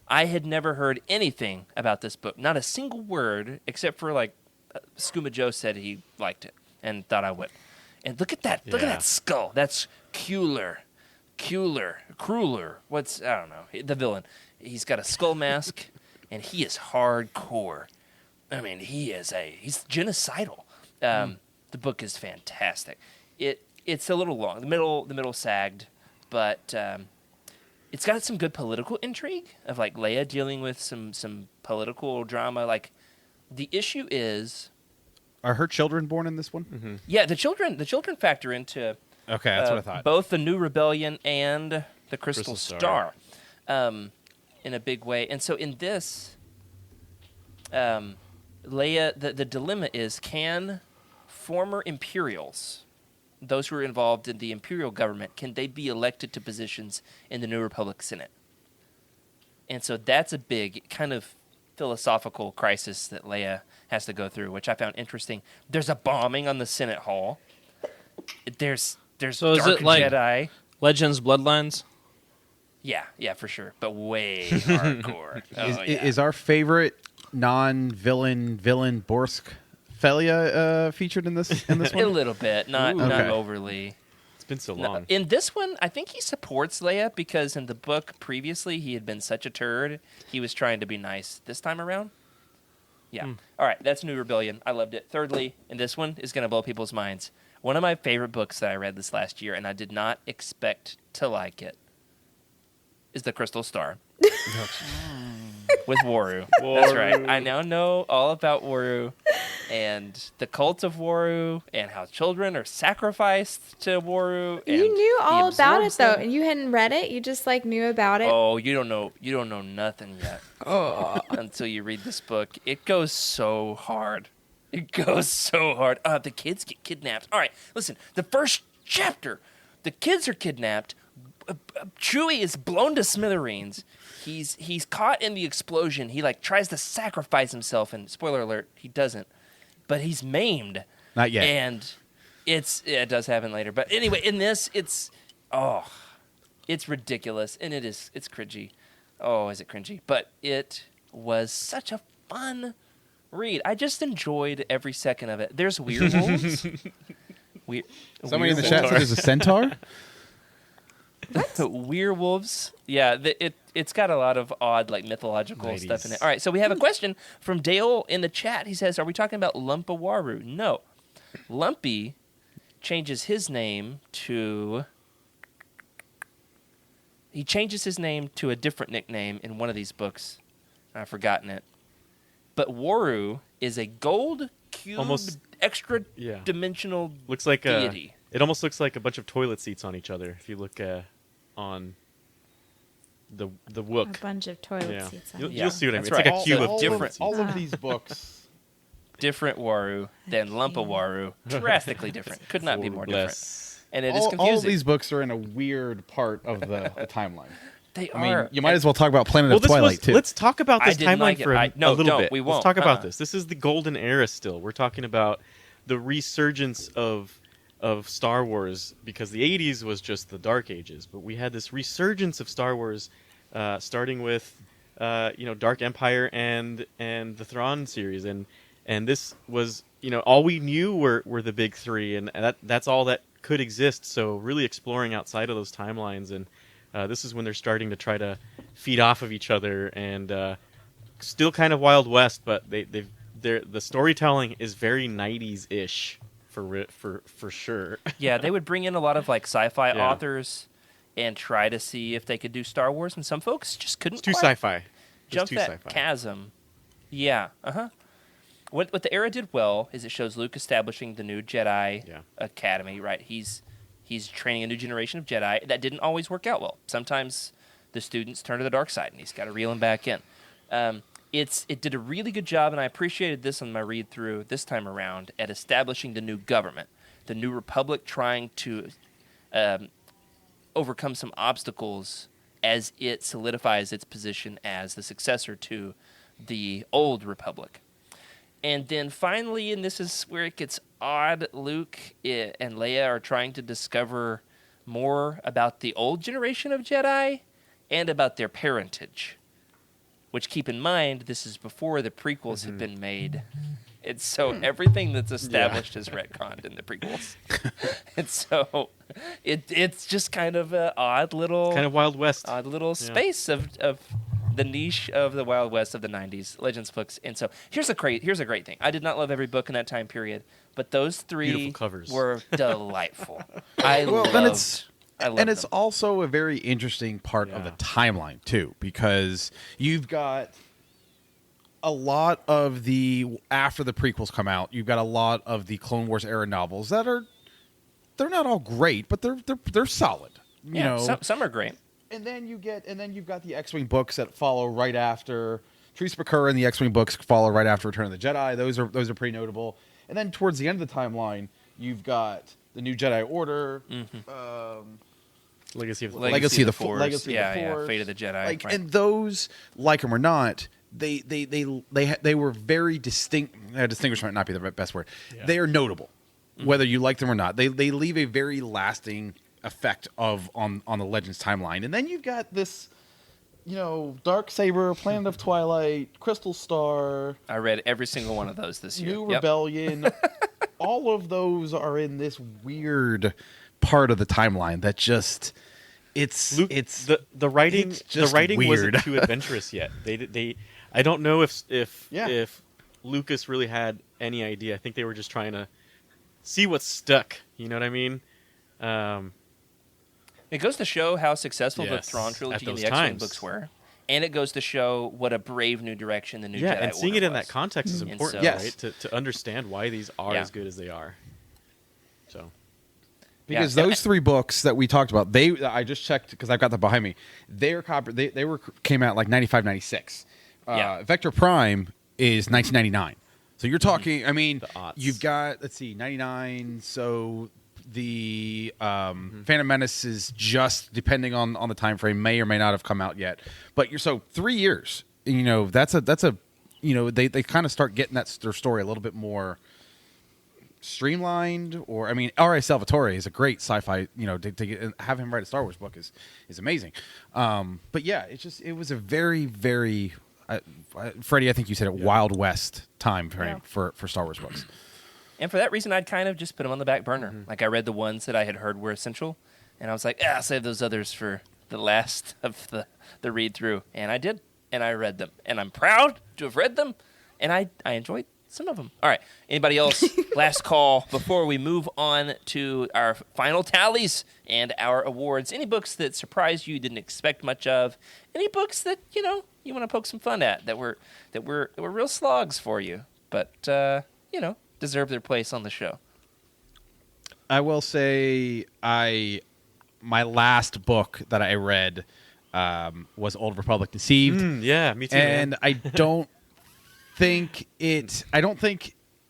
Speaker 4: I had never heard anything about this book. Not a single word, except for like Skooma Joe said he liked it and thought I would. And look at that! Look at
Speaker 8: Yeah.
Speaker 4: that skull. That's Crueler. What's I don't know. The villain. He's got a skull mask, and he is hardcore. I mean, he's genocidal. The book is fantastic. It's a little long. The middle sagged, but it's got some good political intrigue of like Leia dealing with some political drama. Like the issue is,
Speaker 7: Are her children born in this one?
Speaker 4: yeah, the children factor into
Speaker 7: Okay, that's what I thought.
Speaker 4: both the New Rebellion and the Crystal
Speaker 8: Crystal
Speaker 4: Star, in a big way. And so in this, Leia, the dilemma is, can former Imperials, those who are involved in the Imperial government, can they be elected to positions in the New Republic Senate? And so that's a big kind of philosophical crisis that Leia has to go through, which I found interesting. There's a bombing on the Senate Hall. There's
Speaker 5: So is
Speaker 4: Dark
Speaker 5: it like-
Speaker 4: Jedi.
Speaker 5: Legends, Bloodlines.
Speaker 4: Yeah, for sure, but way hardcore.
Speaker 7: Is our favorite non-villain Borsk Felia featured in this
Speaker 4: a
Speaker 7: one?
Speaker 4: little bit, not
Speaker 7: Okay.
Speaker 4: overly.
Speaker 8: It's been so
Speaker 4: No,
Speaker 8: long.
Speaker 4: in this one, I think he supports Leia because in the book previously he had been such a turd. He was trying to be nice this time around. Yeah. All right, that's New Rebellion. I loved it. Thirdly, and this one is going to blow people's minds. One of my favorite books that I read this last year, and I did not expect to like it, is The Crystal Star. With Waru. That's right. I now know all about Waru and the cult of Waru and how children are sacrificed to Waru. And
Speaker 6: You knew
Speaker 4: he
Speaker 6: all about it
Speaker 4: absorbs
Speaker 6: though,
Speaker 4: them.
Speaker 6: and you hadn't read it. You just like knew about it.
Speaker 4: Oh, you don't know nothing yet. Until you read this book. It goes so hard. It goes so hard. The kids get kidnapped. All right, listen. The first chapter, the kids are kidnapped. Chewie is blown to smithereens. He's caught in the explosion. He like tries to sacrifice himself, and spoiler alert, he doesn't. But he's maimed.
Speaker 7: Not yet.
Speaker 4: And it does happen later. But anyway, in this, it's ridiculous, and it's cringy. Oh, is it cringy? But it was such a fun read. I just enjoyed every second of it. There's werewolves.
Speaker 7: Somebody in the chat said there's a centaur.
Speaker 4: Werewolves. Yeah, it's got a lot of odd, like, mythological stuff in it. All right, so we have a question from Dale in the chat. He says, are we talking about Lumpawaru? No. Lumpy changes his name to a different nickname in one of these books. I've forgotten it. But Waru is a gold cube,
Speaker 8: Almost-
Speaker 4: extra
Speaker 8: Yeah.
Speaker 4: dimensional
Speaker 8: Looks like
Speaker 4: deity.
Speaker 8: it almost looks like a bunch of toilet seats on each other. If you look on the
Speaker 6: A
Speaker 8: Wook.
Speaker 6: bunch of toilet
Speaker 8: Yeah.
Speaker 6: seats. on
Speaker 8: You'll,
Speaker 6: it.
Speaker 4: Yeah,
Speaker 8: you'll see what I mean.
Speaker 4: that's
Speaker 8: It's like
Speaker 4: right.
Speaker 8: a cube
Speaker 4: All
Speaker 8: of
Speaker 4: different.
Speaker 8: seats.
Speaker 7: All of these books.
Speaker 4: Different Waru than Lumpa Waru. Drastically different. Could not be more different.
Speaker 8: Bless.
Speaker 4: And it is
Speaker 7: All
Speaker 4: confusing.
Speaker 7: of these books are in a weird part of the timeline.
Speaker 4: They
Speaker 7: I mean,
Speaker 4: are.
Speaker 7: you might as well talk about Planet
Speaker 8: Well,
Speaker 7: of
Speaker 8: this
Speaker 7: Twilight
Speaker 8: was,
Speaker 7: too.
Speaker 8: let's talk about
Speaker 4: I
Speaker 8: this
Speaker 4: didn't
Speaker 8: timeline
Speaker 4: like it.
Speaker 8: for a
Speaker 4: No,
Speaker 8: little
Speaker 4: don't.
Speaker 8: bit.
Speaker 4: We
Speaker 8: Let's
Speaker 4: won't.
Speaker 8: talk about
Speaker 4: Uh-uh.
Speaker 8: this. This is the golden era still. We're talking about the resurgence of Star Wars, because the 80s was just the Dark Ages, but we had this resurgence of Star Wars starting with Dark Empire and the Thrawn series, and this was all we knew were the big three, and that's all that could exist. So really exploring outside of those timelines, and this is when they're starting to try to feed off of each other, and still kind of Wild West, but the storytelling is very 90s ish for sure.
Speaker 4: Yeah, they would bring in a lot of like sci-fi
Speaker 8: Yeah.
Speaker 4: authors and try to see if they could do Star Wars, and some folks just couldn't
Speaker 8: It's too
Speaker 4: quite
Speaker 8: sci-fi.
Speaker 4: jump
Speaker 8: It's too
Speaker 4: that
Speaker 8: sci-fi.
Speaker 4: chasm. Yeah, What the era did well is it shows Luke establishing the new Jedi
Speaker 8: Yeah.
Speaker 4: Academy. Right, he's training a new generation of Jedi. That didn't always work out well. Sometimes the students turn to the dark side, and he's got to reel them back in. It did a really good job, and I appreciated this on my read through this time around at establishing the new government, the new republic, trying to overcome some obstacles as it solidifies its position as the successor to the old republic. And then finally, and this is where it gets odd, Luke and Leia are trying to discover more about the old generation of Jedi and about their parentage. Which, keep in mind, this is before the prequels have been made. And so everything that's established is retconned in the prequels. And so it's just kind of an odd little...
Speaker 8: Kind of Wild West.
Speaker 4: odd little space of the niche of the Wild West of the 90s, Legends books. And so here's a great thing. I did not love every book in that time period, but those three
Speaker 8: Beautiful covers.
Speaker 4: were delightful. I
Speaker 7: and
Speaker 4: loved
Speaker 7: it's
Speaker 4: them.
Speaker 7: also a very interesting part of the timeline too, because you've got a lot of after the prequels come out, you've got a lot of the Clone Wars era novels they're not all great, but they're solid. You know,
Speaker 4: some are great.
Speaker 7: and then you've got the X-Wing books that follow right after. Treese McCurr and the X-Wing books follow right after Return of the Jedi. Those are pretty notable. And then towards the end of the timeline, you've got the New Jedi Order,
Speaker 8: Legacy of the
Speaker 7: Legacy of the
Speaker 4: Force.
Speaker 7: Legacy of the
Speaker 4: Yeah,
Speaker 7: Force.
Speaker 4: Fate of the Jedi.
Speaker 7: Like,
Speaker 4: right.
Speaker 7: and those, like them or not, they were very distinct. Distinguished might not be the best word.
Speaker 8: Yeah.
Speaker 7: They are notable, whether you like them or not. They leave a very lasting effect on the Legends timeline. And then you've got this, Darksaber, Planet of Twilight, Crystal Star,
Speaker 4: I read every single one of those this year.
Speaker 7: New
Speaker 4: Yep.
Speaker 7: Rebellion. All of those are in this weird part of the timeline that just
Speaker 8: Luke,
Speaker 7: it's
Speaker 8: the writing.
Speaker 7: it's
Speaker 8: The
Speaker 7: just
Speaker 8: writing
Speaker 7: weird.
Speaker 8: wasn't too adventurous yet. They I don't know if Lucas really had any idea. I think they were just trying to see what stuck. You know what I mean?
Speaker 4: It goes to show how successful the
Speaker 8: Yes,
Speaker 4: Thrawn
Speaker 8: at
Speaker 4: trilogy and
Speaker 8: those
Speaker 4: the X-Wing
Speaker 8: times.
Speaker 4: books were. And it goes to show what a brave new direction the new
Speaker 8: Yeah,
Speaker 4: Jedi
Speaker 8: and seeing
Speaker 4: Order
Speaker 8: it in
Speaker 4: was.
Speaker 8: that context is
Speaker 4: And
Speaker 8: important,
Speaker 4: so-
Speaker 7: Yes.
Speaker 8: right? To understand why these are
Speaker 4: Yeah.
Speaker 8: as good as they are. So
Speaker 7: because
Speaker 4: Yeah.
Speaker 7: those three books that we talked about, I just checked because I've got them behind me. They came out like 95, 96.
Speaker 4: Yeah.
Speaker 7: Vector Prime is 1999. So you're talking. I mean,
Speaker 8: The aughts.
Speaker 7: you've got 99. So the Phantom Menace is just depending on the time frame, may or may not have come out yet. But 3 years. That's a they kind of start getting their story a little bit more streamlined. Or R.A. Salvatore is a great sci-fi. To have him write a Star Wars book is amazing. But yeah, it was a very, very Freddie, I think you said it, Wild West time frame for Star Wars books.
Speaker 4: And for that reason, I'd kind of just put them on the back burner. Like, I read the ones that I had heard were essential, and I was like, I'll save those others for the last of the read-through. And I did, and I read them. And I'm proud to have read them, and I enjoyed Some of them. All right. Anybody else? Last call before we move on to our final tallies and our awards. Any books that surprised you didn't expect much of? Any books that you want to poke some fun at that were real slogs for you, but deserve their place on the show?
Speaker 7: I will say my last book that I read was Old Republic Deceived.
Speaker 8: Yeah, me too.
Speaker 7: And
Speaker 8: man.
Speaker 7: I don't think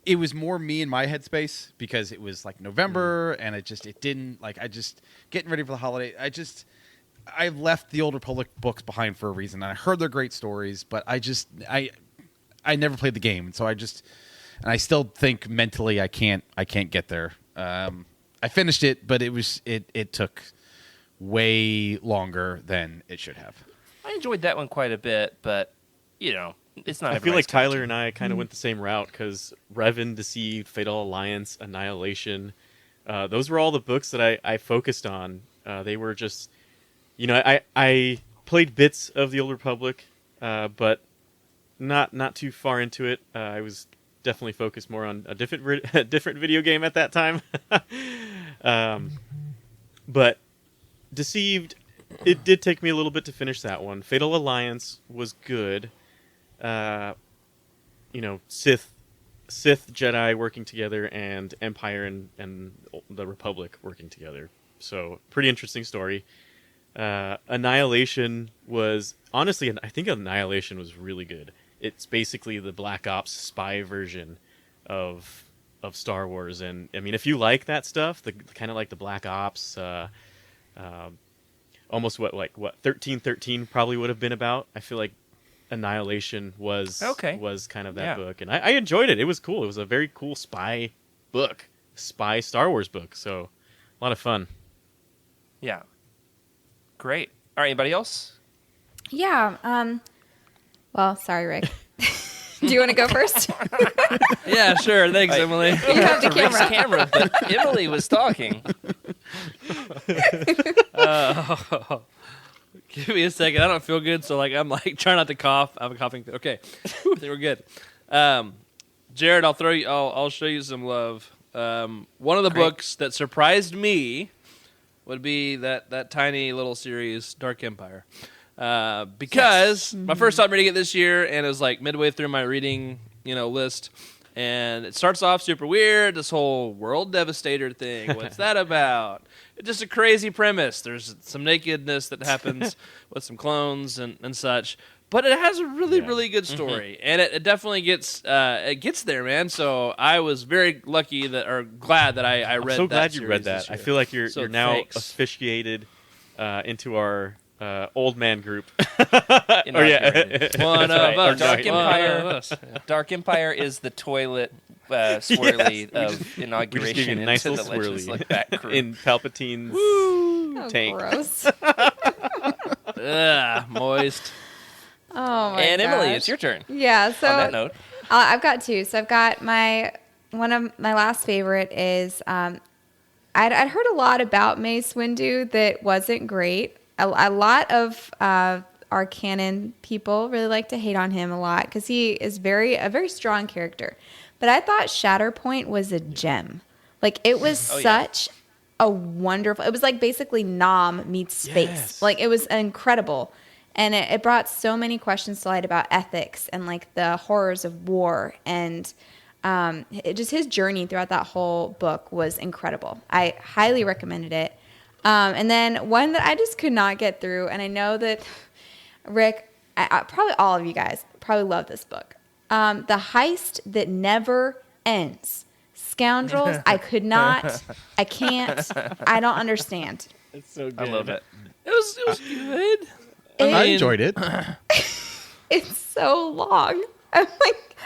Speaker 7: it was more me in my headspace because it was like November and it didn't like, I just getting ready for the holiday. I left the Old Republic books behind for a reason. And I heard they're great stories, but I never played the game. So and I still think mentally I can't get there. I finished it, but it took way longer than it should have.
Speaker 4: I enjoyed that one quite a bit, but it's not.
Speaker 8: I feel like Tyler and I kind of went the same route because Revan, Deceived, Fatal Alliance, Annihilation. Those were all the books that I focused on. They were just, I played bits of the Old Republic, but not too far into it. I was definitely focused more on a different video game at that time. But Deceived, it did take me a little bit to finish that one. Fatal Alliance was good. Sith Jedi working together and Empire and the Republic working together. So pretty interesting story. Annihilation was honestly, I think Annihilation was really good. It's basically the Black Ops spy version of Star Wars, and I mean, if you like that stuff, the kind of like the Black Ops, almost what 1313 probably would have been about. I feel like Annihilation was kind of that book, and I enjoyed it. It was cool. It was a very cool spy Star Wars book. So a lot of fun.
Speaker 4: Yeah, great. All right, anybody else?
Speaker 6: Yeah. Well, sorry, Rick. Do you want to go first?
Speaker 5: Yeah, sure. Thanks, Emily.
Speaker 6: You have the
Speaker 4: Rick's
Speaker 6: camera.
Speaker 4: camera, but Emily was talking.
Speaker 5: Give me a second. I don't feel good, so I'm trying not to cough. I have a coughing fit. Okay, I think we're good. Jared, I'll show you some love. One of the books that surprised me would be that tiny little series, Dark Empire. Because my first time reading it this year, and it was midway through my reading, list, and it starts off super weird. This whole world devastator thing. What's that about? It's just a crazy premise. There's some nakedness that happens with some clones and such, but it has a really really good story, and it definitely gets there, man. So I was very lucky glad that I read.
Speaker 8: I'm so glad you
Speaker 5: series
Speaker 8: read
Speaker 5: this
Speaker 8: that. I
Speaker 5: year.
Speaker 8: feel like you're now
Speaker 5: thanks.
Speaker 8: officiated into our old man group.
Speaker 4: Inaugurated.
Speaker 5: One
Speaker 4: That's right.
Speaker 5: of us.
Speaker 4: Dark
Speaker 5: One
Speaker 4: Empire.
Speaker 5: of us.
Speaker 4: Dark Empire is the toilet swirly
Speaker 8: Yes.
Speaker 4: of
Speaker 8: We
Speaker 4: inauguration
Speaker 8: just give you a nice
Speaker 4: into
Speaker 8: little
Speaker 4: the Legends
Speaker 8: swirly
Speaker 4: Look Back crew.
Speaker 8: in Palpatine's
Speaker 6: Oh,
Speaker 8: tank.
Speaker 6: gross.
Speaker 5: Ugh, moist.
Speaker 6: Oh my
Speaker 4: And Emily,
Speaker 6: gosh.
Speaker 4: it's your turn.
Speaker 6: Yeah. So
Speaker 4: On that note,
Speaker 6: I've got two. So I've got one of my last favorite is I'd heard a lot about Mace Windu that wasn't great. A lot of our canon people really like to hate on him a lot because he is a very strong character. But I thought Shatterpoint was a gem. It was such a wonderful. It was basically Nam meets space.
Speaker 8: Yes.
Speaker 6: It was incredible. And it brought so many questions to light about ethics and the horrors of war, and just his journey throughout that whole book was incredible. I highly recommended it. And then one that I just could not get through, and I know that Rick, probably all of you guys probably love this book. The Heist That Never Ends. Scoundrels. I could not. I can't. I don't understand.
Speaker 8: It's so good.
Speaker 4: I love it.
Speaker 5: It was good.
Speaker 7: I enjoyed it.
Speaker 6: It's so long. I'm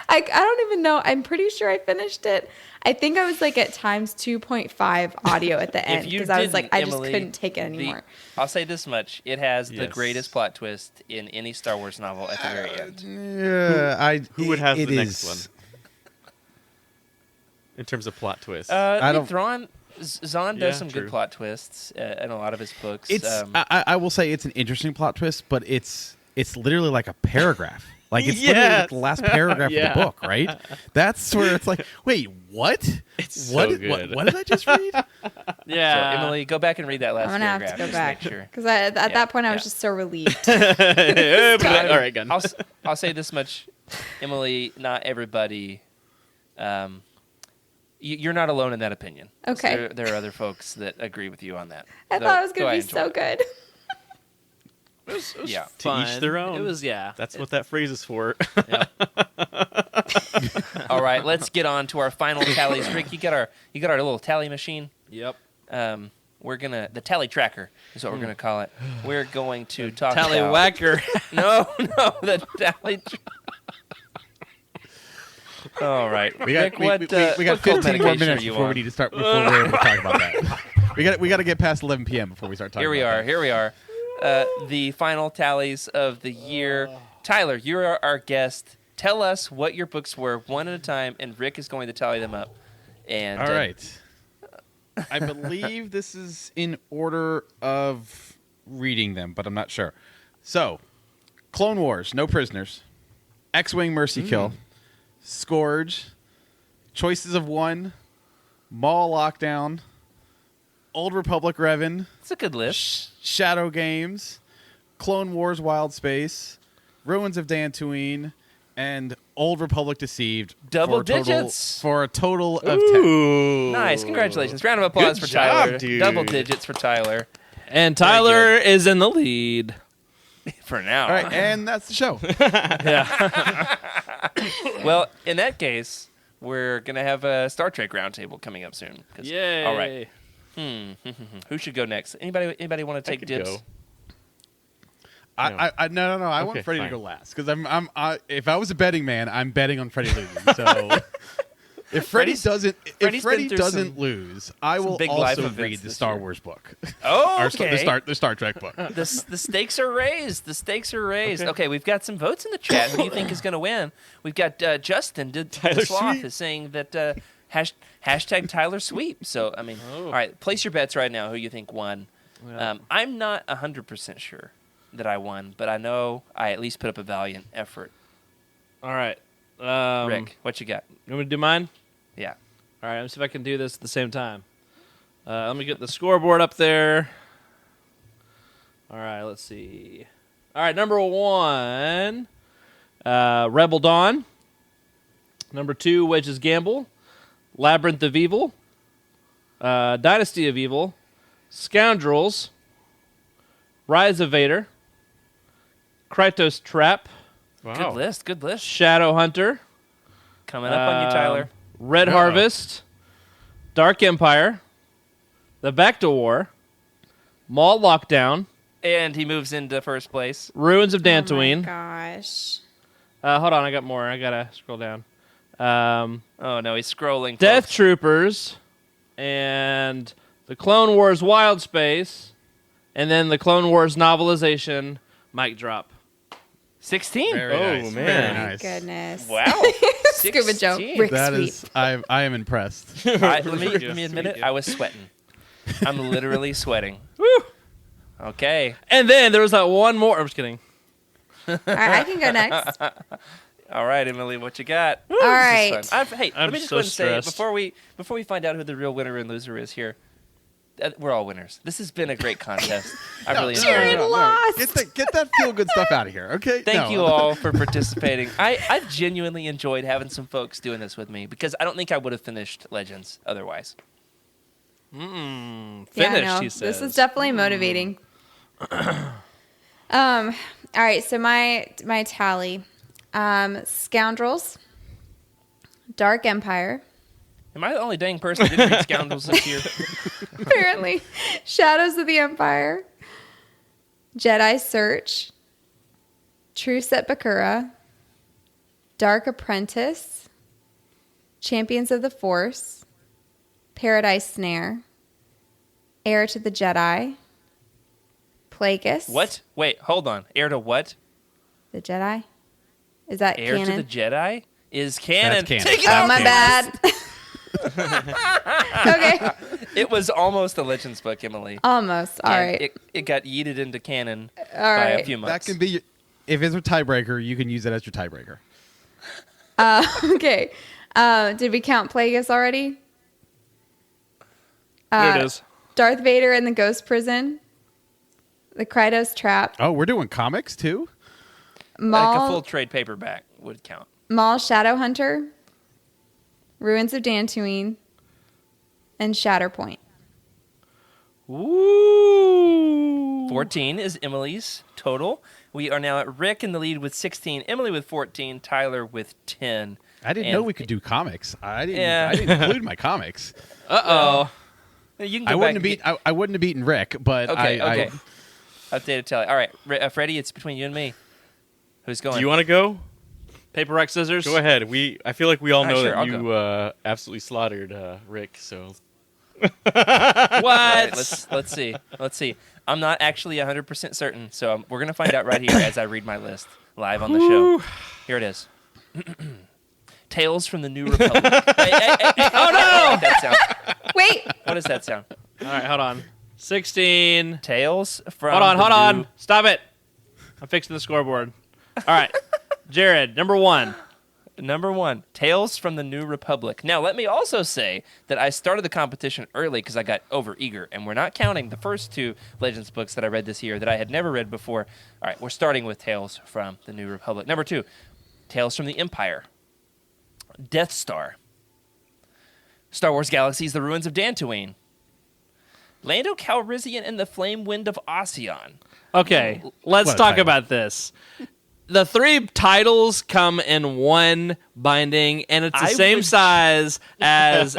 Speaker 6: I don't even know. I'm pretty sure I finished it. I think I was at times 2.5 audio at the end
Speaker 4: If you
Speaker 6: because I was
Speaker 4: didn't,
Speaker 6: I just
Speaker 4: Emily,
Speaker 6: couldn't take it anymore.
Speaker 4: I'll say this much: it has the
Speaker 8: Yes.
Speaker 4: greatest plot twist in any Star Wars novel at the very end.
Speaker 7: Yeah,
Speaker 8: Who would have
Speaker 7: it
Speaker 8: the next
Speaker 7: is-
Speaker 8: one in terms of plot twist?
Speaker 7: I don't-
Speaker 4: Zahn does
Speaker 8: Yeah,
Speaker 4: some
Speaker 8: true.
Speaker 4: good plot twists in a lot of his books.
Speaker 7: It's I will say it's an interesting plot twist, but it's literally like a paragraph. Like it's literally
Speaker 8: Yes.
Speaker 7: like the last paragraph
Speaker 8: Yeah.
Speaker 7: of the book, right? That's where it's like, wait, what?
Speaker 8: It's
Speaker 7: what?
Speaker 8: so good.
Speaker 7: What did I just read?
Speaker 5: Yeah.
Speaker 4: So, Emily, go back and read that last
Speaker 6: I'm gonna have
Speaker 4: paragraph.
Speaker 6: to go
Speaker 4: just
Speaker 6: back
Speaker 4: make sure.
Speaker 6: because at that point I was
Speaker 4: yeah.
Speaker 6: just so relieved.
Speaker 8: All right, gun.
Speaker 4: I'll say this much, Emily. Not everybody. You're not alone in that opinion.
Speaker 6: Okay.
Speaker 4: There are other folks that agree with you on that.
Speaker 6: I
Speaker 4: Though-
Speaker 6: thought it was
Speaker 4: though I
Speaker 6: gonna be
Speaker 4: enjoy
Speaker 6: so
Speaker 4: it.
Speaker 6: good.
Speaker 5: It was
Speaker 4: Yeah.
Speaker 8: To each
Speaker 5: fun.
Speaker 8: their own.
Speaker 5: It was, yeah.
Speaker 8: That's what that phrase is for.
Speaker 4: All right, let's get on to our final tallies. Rick, you got our little tally machine.
Speaker 5: Yep.
Speaker 4: We're gonna the tally tracker is what we're gonna call it. We're going to talk
Speaker 5: Tally
Speaker 4: about
Speaker 5: whacker.
Speaker 4: No, the tally. All right,
Speaker 7: We got
Speaker 4: Rick, what,
Speaker 7: we got
Speaker 4: what cold
Speaker 7: 15 more
Speaker 4: medication
Speaker 7: minutes
Speaker 4: are you
Speaker 7: before we
Speaker 4: on?
Speaker 7: need to start. Before we're able to talk about that. We got to get past 11 p.m. before we start talking.
Speaker 4: Here we
Speaker 7: about
Speaker 4: are.
Speaker 7: that.
Speaker 4: Here we are. The final tallies of the year. Tyler, you're our guest. Tell us what your books were one at a time, and Rick is going to tally them up. And
Speaker 7: All right. I believe this is in order of reading them, but I'm not sure. So, Clone Wars, No Prisoners, X-Wing Mercy Kill, Scourge, Choices of One, Maul Lockdown, Old Republic Revan,
Speaker 4: it's a good list.
Speaker 7: Shadow Games, Clone Wars Wild Space, Ruins of Dantooine, and Old Republic Deceived.
Speaker 4: Double
Speaker 7: for a total-
Speaker 4: digits.
Speaker 7: For a total of 10.
Speaker 8: Ooh.
Speaker 4: Nice, congratulations! Round of applause
Speaker 8: Good
Speaker 4: for
Speaker 8: job,
Speaker 4: Tyler.
Speaker 8: dude.
Speaker 4: Double digits for Tyler
Speaker 5: And Tyler is in the lead.
Speaker 4: for now.
Speaker 7: All right, and that's the show.
Speaker 4: Well, in that case, we're gonna have a Star Trek roundtable coming up soon. 'Cause-
Speaker 5: Yay.
Speaker 4: All right. Who should go next? Anybody want to take
Speaker 8: could
Speaker 4: dibs?
Speaker 8: go.
Speaker 7: No. I want
Speaker 8: Okay,
Speaker 7: Freddie
Speaker 8: fine.
Speaker 7: to go last because if I was a betting man, I'm betting on Freddie losing. So if Freddie
Speaker 4: Freddie's been through
Speaker 7: doesn't
Speaker 4: some-
Speaker 7: lose, I will
Speaker 4: big life
Speaker 7: also
Speaker 4: events
Speaker 7: read the
Speaker 4: this
Speaker 7: Star
Speaker 4: year.
Speaker 7: Wars book.
Speaker 4: Oh,
Speaker 7: Or
Speaker 4: okay.
Speaker 7: the Star Trek book.
Speaker 4: The stakes are raised. The stakes are raised. Okay, we've got some votes in the chat. Who do you think is going to win? We've got Justin
Speaker 8: Tyler
Speaker 4: Sloth
Speaker 8: Sweep.
Speaker 4: is saying that hashtag Tyler Sweep. So, I mean, all right, place your bets right now who you think won. I'm not 100% sure that I won, but I know I at least put up a valiant effort.
Speaker 5: All right.
Speaker 4: Rick, what you got?
Speaker 5: You want me to do mine?
Speaker 4: Yeah.
Speaker 5: All right, let me see if I can do this at the same time. Let me get the scoreboard up there. All right, let's see. All right, number 1, Rebel Dawn. Number 2, Wedge's Gamble. Labyrinth of Evil. Dynasty of Evil. Scoundrels. Rise of Vader. Krytos Trap.
Speaker 8: Wow.
Speaker 4: Good list. Good list.
Speaker 5: Shadow Hunter.
Speaker 4: Coming up on you, Tyler.
Speaker 5: Red Harvest, Dark Empire, The Back to War, Maul Lockdown,
Speaker 4: And he moves into first place.
Speaker 5: Ruins of
Speaker 6: Oh my
Speaker 5: Dantooine.
Speaker 6: gosh.
Speaker 5: Hold on, I got more. I gotta scroll down.
Speaker 4: Oh, no, he's scrolling.
Speaker 5: Death
Speaker 4: folks.
Speaker 5: Troopers, and the Clone Wars Wild Space, and then the Clone Wars novelization. Mic drop.
Speaker 4: 16.
Speaker 7: Very
Speaker 8: Oh,
Speaker 7: nice.
Speaker 8: man.
Speaker 7: Very nice.
Speaker 6: Goodness.
Speaker 4: Wow.
Speaker 6: Scuba Joe.
Speaker 4: 16.
Speaker 6: Rick
Speaker 7: That
Speaker 6: Sweep.
Speaker 7: is, I am impressed.
Speaker 4: Let me admit it. I was sweating. I'm literally sweating. Okay.
Speaker 5: And then there was that one more. I'm just kidding.
Speaker 6: All right, I can go next.
Speaker 4: All right, Emily, what you got?
Speaker 6: All right.
Speaker 4: Hey,
Speaker 5: I'm
Speaker 4: let me just
Speaker 5: so
Speaker 4: go ahead and say
Speaker 5: stressed.
Speaker 4: before we find out who the real winner and loser is here. We're all winners. This has been a great contest. I really enjoyed
Speaker 6: Jared
Speaker 4: it.
Speaker 6: lost.
Speaker 7: Get that feel good stuff out of here, okay?
Speaker 4: Thank
Speaker 7: No.
Speaker 4: you all for participating. I've genuinely enjoyed having some folks doing this with me because I don't think I would have finished Legends otherwise.
Speaker 5: Finished,
Speaker 6: no,
Speaker 5: he says.
Speaker 6: This is definitely motivating. All right, so my tally. Scoundrels, Dark Empire,
Speaker 4: Am I the only dang person who didn't read Scoundrels this year?
Speaker 6: apparently, Shadows of the Empire, Jedi Search, True Set Bakura, Dark Apprentice, Champions of the Force, Paradise Snare, Heir to the Jedi, Plagueis.
Speaker 4: What? Wait, hold on. Heir to what?
Speaker 6: The Jedi? Is that
Speaker 4: Heir
Speaker 6: canon?
Speaker 4: to the Jedi is canon.
Speaker 7: That's canon.
Speaker 4: Take it
Speaker 6: Oh,
Speaker 4: out.
Speaker 6: my bad. Okay.
Speaker 4: It was almost a Legends book, Emily.
Speaker 6: Almost. All
Speaker 4: And
Speaker 6: right.
Speaker 4: It got yeeted into canon
Speaker 6: All
Speaker 4: by a
Speaker 6: right.
Speaker 4: few months.
Speaker 7: That can be if it's a tiebreaker, you can use it as your tiebreaker.
Speaker 6: Okay. Did we count Plagueis already?
Speaker 5: There it is.
Speaker 6: Darth Vader in the Ghost Prison. The Krytos Trap.
Speaker 7: Oh, we're doing comics too?
Speaker 4: Like a
Speaker 6: Maul,
Speaker 4: full trade paperback would count.
Speaker 6: Maul Shadowhunter. Ruins of Dantooine. And Shatterpoint.
Speaker 5: Ooh.
Speaker 4: 14 is Emily's total. We are now at Rick in the lead with 16, Emily with 14, Tyler with 10.
Speaker 7: I didn't
Speaker 4: And-
Speaker 7: know we could do comics. I didn't.
Speaker 4: Yeah.
Speaker 7: I didn't include my comics.
Speaker 5: Uh-oh.
Speaker 4: You can go
Speaker 7: I wouldn't
Speaker 4: back
Speaker 7: have I wouldn't have beaten Rick, but
Speaker 4: Okay,
Speaker 7: I
Speaker 4: okay. Updated tally. All right, Freddie, it's between you and me. Who's going?
Speaker 8: Do you want to go?
Speaker 5: Paper, rock, scissors.
Speaker 8: Go ahead. I feel like we all
Speaker 4: Ah,
Speaker 8: know
Speaker 4: sure,
Speaker 8: that
Speaker 4: I'll
Speaker 8: you absolutely slaughtered Rick. So
Speaker 4: All right, let's see. Let's see. I'm not actually 100% certain, so we're gonna find out right here as I read my list live on the show. Here it is. Tales from the New Republic. Hey, oh no! That sound.
Speaker 6: Wait.
Speaker 4: What does that sound?
Speaker 5: All right, hold on. 16.
Speaker 4: Tales from.
Speaker 5: Hold
Speaker 4: the
Speaker 5: on.
Speaker 4: New-
Speaker 5: Stop it. I'm fixing the scoreboard. All right. Jared, number 1.
Speaker 4: Number 1, Tales from the New Republic. Now, let me also say that I started the competition early because I got overeager, and we're not counting the first 2 Legends books that I read this year that I had never read before. All right, we're starting with Tales from the New Republic. Number 2, Tales from the Empire. Death Star. Star Wars Galaxies, The Ruins of Dantooine. Lando Calrissian and the Flame Wind of Ocean.
Speaker 5: Okay, let's
Speaker 7: What a
Speaker 5: talk
Speaker 7: title.
Speaker 5: about this. The 3 titles come in one binding, and it's the
Speaker 4: I
Speaker 5: same
Speaker 4: would-
Speaker 5: size as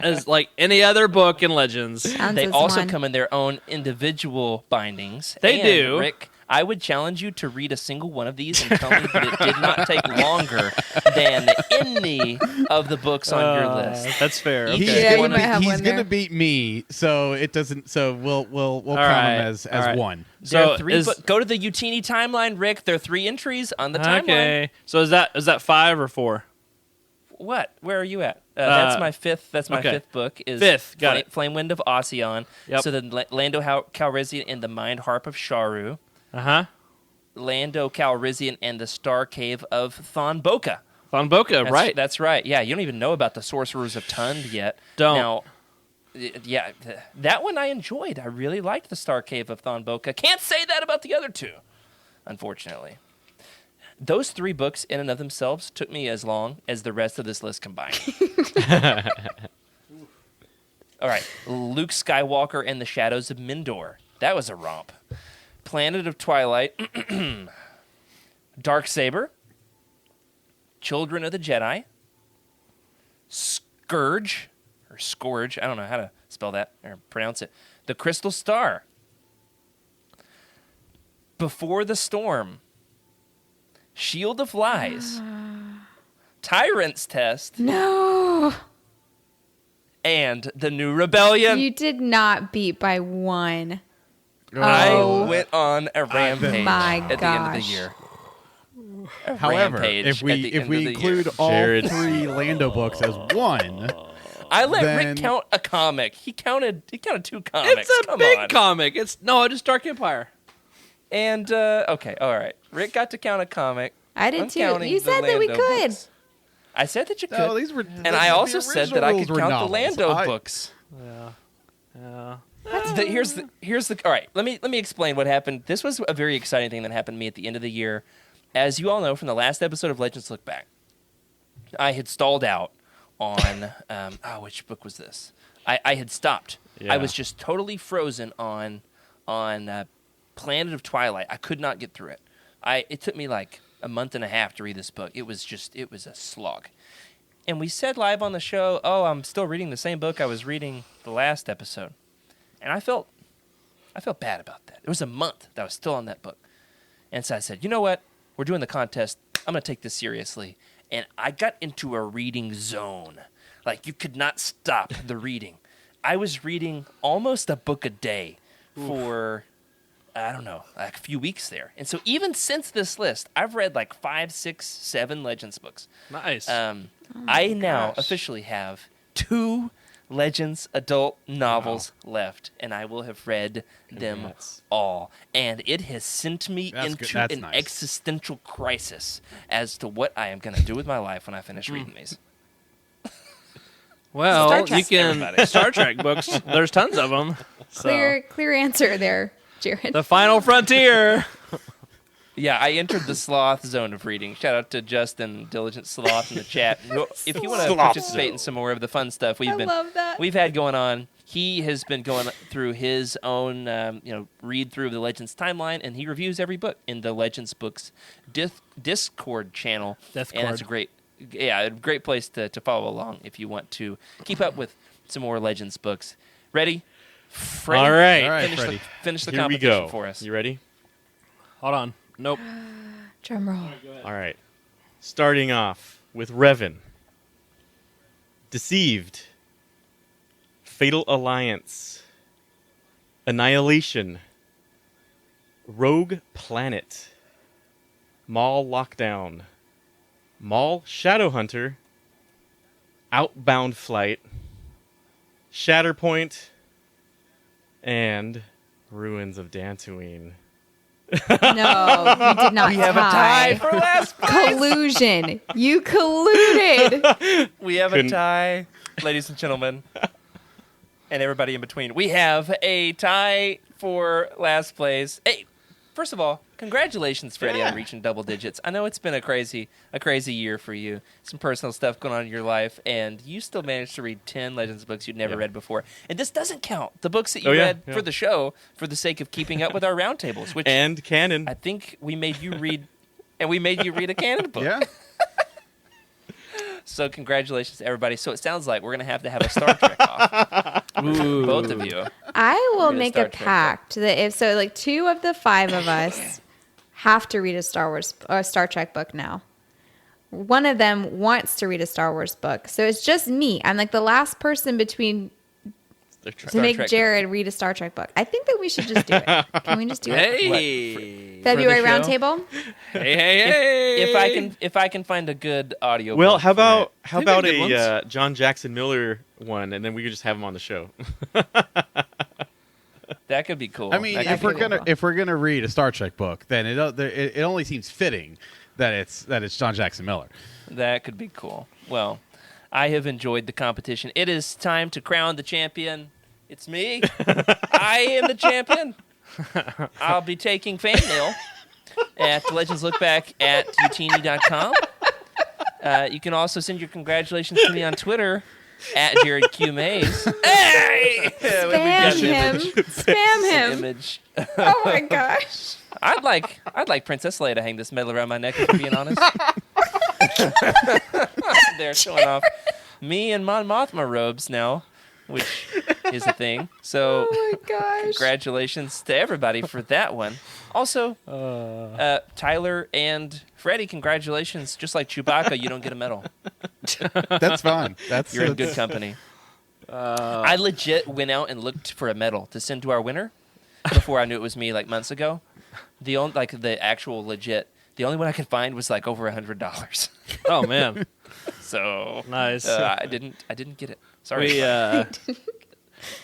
Speaker 5: as like any other book in Legends.
Speaker 6: Counts
Speaker 4: They
Speaker 6: as
Speaker 4: also
Speaker 6: one.
Speaker 4: come in their own individual bindings.
Speaker 5: They
Speaker 4: And,
Speaker 5: do.
Speaker 4: Rick, I would challenge you to read a single one of these and tell me that it did not take longer than any of the books on your list.
Speaker 5: That's fair.
Speaker 4: Each
Speaker 5: Okay.
Speaker 6: Yeah, you
Speaker 4: one
Speaker 6: might have
Speaker 7: he's
Speaker 6: one
Speaker 7: gonna
Speaker 6: there.
Speaker 7: beat me, so it doesn't. So we'll count
Speaker 5: right,
Speaker 7: him as
Speaker 5: all right.
Speaker 7: one.
Speaker 4: There
Speaker 5: So
Speaker 4: are 3
Speaker 5: is-
Speaker 4: go to the Youtini timeline, Rick. There are 3 entries on the timeline.
Speaker 5: Okay. So is that 5 or 4?
Speaker 4: What? Where are you at? That's my fifth. That's my
Speaker 5: okay.
Speaker 4: 5th book. Is
Speaker 5: Fifth, got it.
Speaker 4: Flame Wind of Ocean.
Speaker 5: Yep.
Speaker 4: So then Lando Calrissian and the Mind Harp of Sharu.
Speaker 5: Uh-huh.
Speaker 4: Lando Calrissian and the Star Cave of Thon Boca.
Speaker 5: Von Boca,
Speaker 4: That's,
Speaker 5: right.
Speaker 4: That's right. Yeah, you don't even know about the Sorcerers of Tund yet.
Speaker 5: Don't.
Speaker 4: Now, yeah, that one I enjoyed. I really liked the Star Cave of Thon Boca. Can't say that about the other 2, unfortunately. Those 3 books in and of themselves took me as long as the rest of this list combined. All right, Luke Skywalker and the Shadows of Mindor. That was a romp. Planet of Twilight, Darksaber, Children of the Jedi, Scourge, I don't know how to spell that or pronounce it, The Crystal Star, Before the Storm, Shield of Lies, Tyrant's Test,
Speaker 6: No.
Speaker 4: and The New Rebellion.
Speaker 6: You did not beat by 1.
Speaker 4: I
Speaker 6: Oh.
Speaker 4: went on a rampage
Speaker 6: My
Speaker 4: at the end of the
Speaker 6: gosh.
Speaker 4: year. A
Speaker 7: However,
Speaker 4: rampage
Speaker 7: if
Speaker 4: at
Speaker 7: we
Speaker 4: the
Speaker 7: if
Speaker 4: end
Speaker 7: we
Speaker 4: of the
Speaker 7: include
Speaker 4: year.
Speaker 7: all
Speaker 8: Jared.
Speaker 7: 3 Lando books as one,
Speaker 4: I let
Speaker 7: then-
Speaker 4: Rick count a comic. He counted 2 comics.
Speaker 5: It's a
Speaker 4: Come
Speaker 5: big
Speaker 4: on.
Speaker 5: comic. It's just Dark Empire.
Speaker 4: And okay, all right. Rick got to count a comic.
Speaker 6: I did
Speaker 4: I'm
Speaker 6: too.
Speaker 4: counting
Speaker 6: You
Speaker 4: the
Speaker 6: said that we
Speaker 4: Lando
Speaker 6: could.
Speaker 4: books. I said that you could.
Speaker 7: no, these were.
Speaker 4: and I also said that I could count the Lando
Speaker 7: books.
Speaker 4: books.
Speaker 5: Yeah.
Speaker 4: Here's the all right. Let me explain what happened. This was a very exciting thing that happened to me at the end of the year. As you all know from the last episode of Legends Look Back, I had stalled out on which book was this? I had stopped.
Speaker 8: Yeah.
Speaker 4: I was just totally frozen on Planet of Twilight. I could not get through it. It took me like a month and a half to read this book. It was a slog. And we said live on the show, "Oh, I'm still reading the same book I was reading the last episode," and I felt bad about that. It was a month that I was still on that book, and so I said, "You know what? We're doing the contest. I'm going to take this seriously." And I got into a reading zone. Like, you could not stop the reading. I was reading almost a book a day for, I don't know, like a few weeks there. And so even since this list, I've read like 5, 6, 7 Legends books.
Speaker 5: Nice.
Speaker 4: I now officially have 2 Legends adult novels left, and I will have read them
Speaker 8: Congrats.
Speaker 4: all. And it has sent me
Speaker 7: That's
Speaker 4: into
Speaker 7: good. That's
Speaker 4: an
Speaker 7: nice.
Speaker 4: existential crisis as to what I am going to do with my life when I finish reading these.
Speaker 5: Well,
Speaker 6: Star
Speaker 5: you
Speaker 6: Trek.
Speaker 5: can Star Trek books. There's tons of them.
Speaker 6: Clear answer there, Jared.
Speaker 5: The Final Frontier.
Speaker 4: Yeah, I entered the sloth zone of reading. Shout out to Justin, Diligent Sloth, in the chat. If you want to
Speaker 8: Sloth
Speaker 4: participate
Speaker 8: zone.
Speaker 4: in some more of the fun stuff
Speaker 6: I love that.
Speaker 4: we've had going on, he has been going through his own read through of the Legends timeline, and he reviews every book in the Legends Books Discord channel. And it's a great place to follow along if you want to keep up with some more Legends books. Ready? Freddie?
Speaker 8: All right.
Speaker 7: All right,
Speaker 4: Finish
Speaker 7: Freddie.
Speaker 4: finish the
Speaker 8: Here we
Speaker 4: competition
Speaker 8: go.
Speaker 4: for us.
Speaker 8: You ready?
Speaker 5: Hold on. Nope.
Speaker 6: Drum roll.
Speaker 8: All right. Starting off with Revan. Deceived. Fatal Alliance. Annihilation. Rogue Planet. Maul Lockdown. Maul Shadowhunter. Outbound Flight. Shatterpoint. And Ruins of Dantooine.
Speaker 6: No, you did not
Speaker 4: We have a tie for last place.
Speaker 6: Collusion. You colluded.
Speaker 4: We have a
Speaker 8: Couldn't-
Speaker 4: tie, ladies and gentlemen, and everybody in between. We have a tie for last place. Hey, first of all, congratulations, Freddie, on reaching double digits. I know it's been a crazy year for you. Some personal stuff going on in your life, and you still managed to read 10 Legends books you'd never read before. And this doesn't count the books that you read for the show for the sake of keeping up with our roundtables, which
Speaker 8: And canon.
Speaker 4: I think we made you read, and we made you read a canon book.
Speaker 7: Yeah.
Speaker 4: So congratulations to everybody. So it sounds like we're going to have a Star Trek off. Both of you.
Speaker 6: I will
Speaker 4: Read a
Speaker 6: make
Speaker 4: Star
Speaker 6: a
Speaker 4: Trek
Speaker 6: pact that if so, like 2 of the 5 of us have to read a Star Trek book now. One of them wants to read a Star Wars book, so it's just me. I'm like the last person between to make
Speaker 4: Trek
Speaker 6: Jared read a Star Trek book. I think that we should just do it. Can we just do it?
Speaker 5: Hey.
Speaker 6: February
Speaker 4: for the show?
Speaker 6: roundtable.
Speaker 5: Hey.
Speaker 4: If I can find a good audio.
Speaker 8: Well,
Speaker 4: book
Speaker 8: how
Speaker 4: for
Speaker 8: about
Speaker 4: it.
Speaker 8: how
Speaker 5: They've got
Speaker 8: about
Speaker 5: good
Speaker 8: a John Jackson Miller one, and then we could just have him on the show.
Speaker 4: That could be cool.
Speaker 7: I mean,
Speaker 4: That could
Speaker 7: if
Speaker 4: be
Speaker 7: we're
Speaker 4: cool.
Speaker 7: gonna read a Star Trek book, then it only seems fitting that it's John Jackson Miller.
Speaker 4: That could be cool. Well, I have enjoyed the competition. It is time to crown the champion. It's me. I am the champion. I'll be taking fan mail at Legends Look Back at youtini.com. You can also send your congratulations to me on Twitter at Jared Q Mays. Hey!
Speaker 6: Spam him. Spam him.
Speaker 4: Image.
Speaker 6: Oh my gosh.
Speaker 4: I'd like Princess Leia to hang this medal around my neck, if I'm being honest. They're showing off me in Mon Mothma robes now, which is a thing. So
Speaker 6: Oh my gosh.
Speaker 4: congratulations to everybody for that one. Also, Tyler and Freddie, congratulations. Just like Chewbacca, you don't get a medal.
Speaker 7: That's fine.
Speaker 4: You're in good company. I legit went out and looked for a medal to send to our winner before I knew it was me, like months ago. The actual legit. The only one I could find was like over $100.
Speaker 5: Oh man.
Speaker 4: So
Speaker 5: Nice.
Speaker 4: I didn't get it. Sorry.
Speaker 5: We,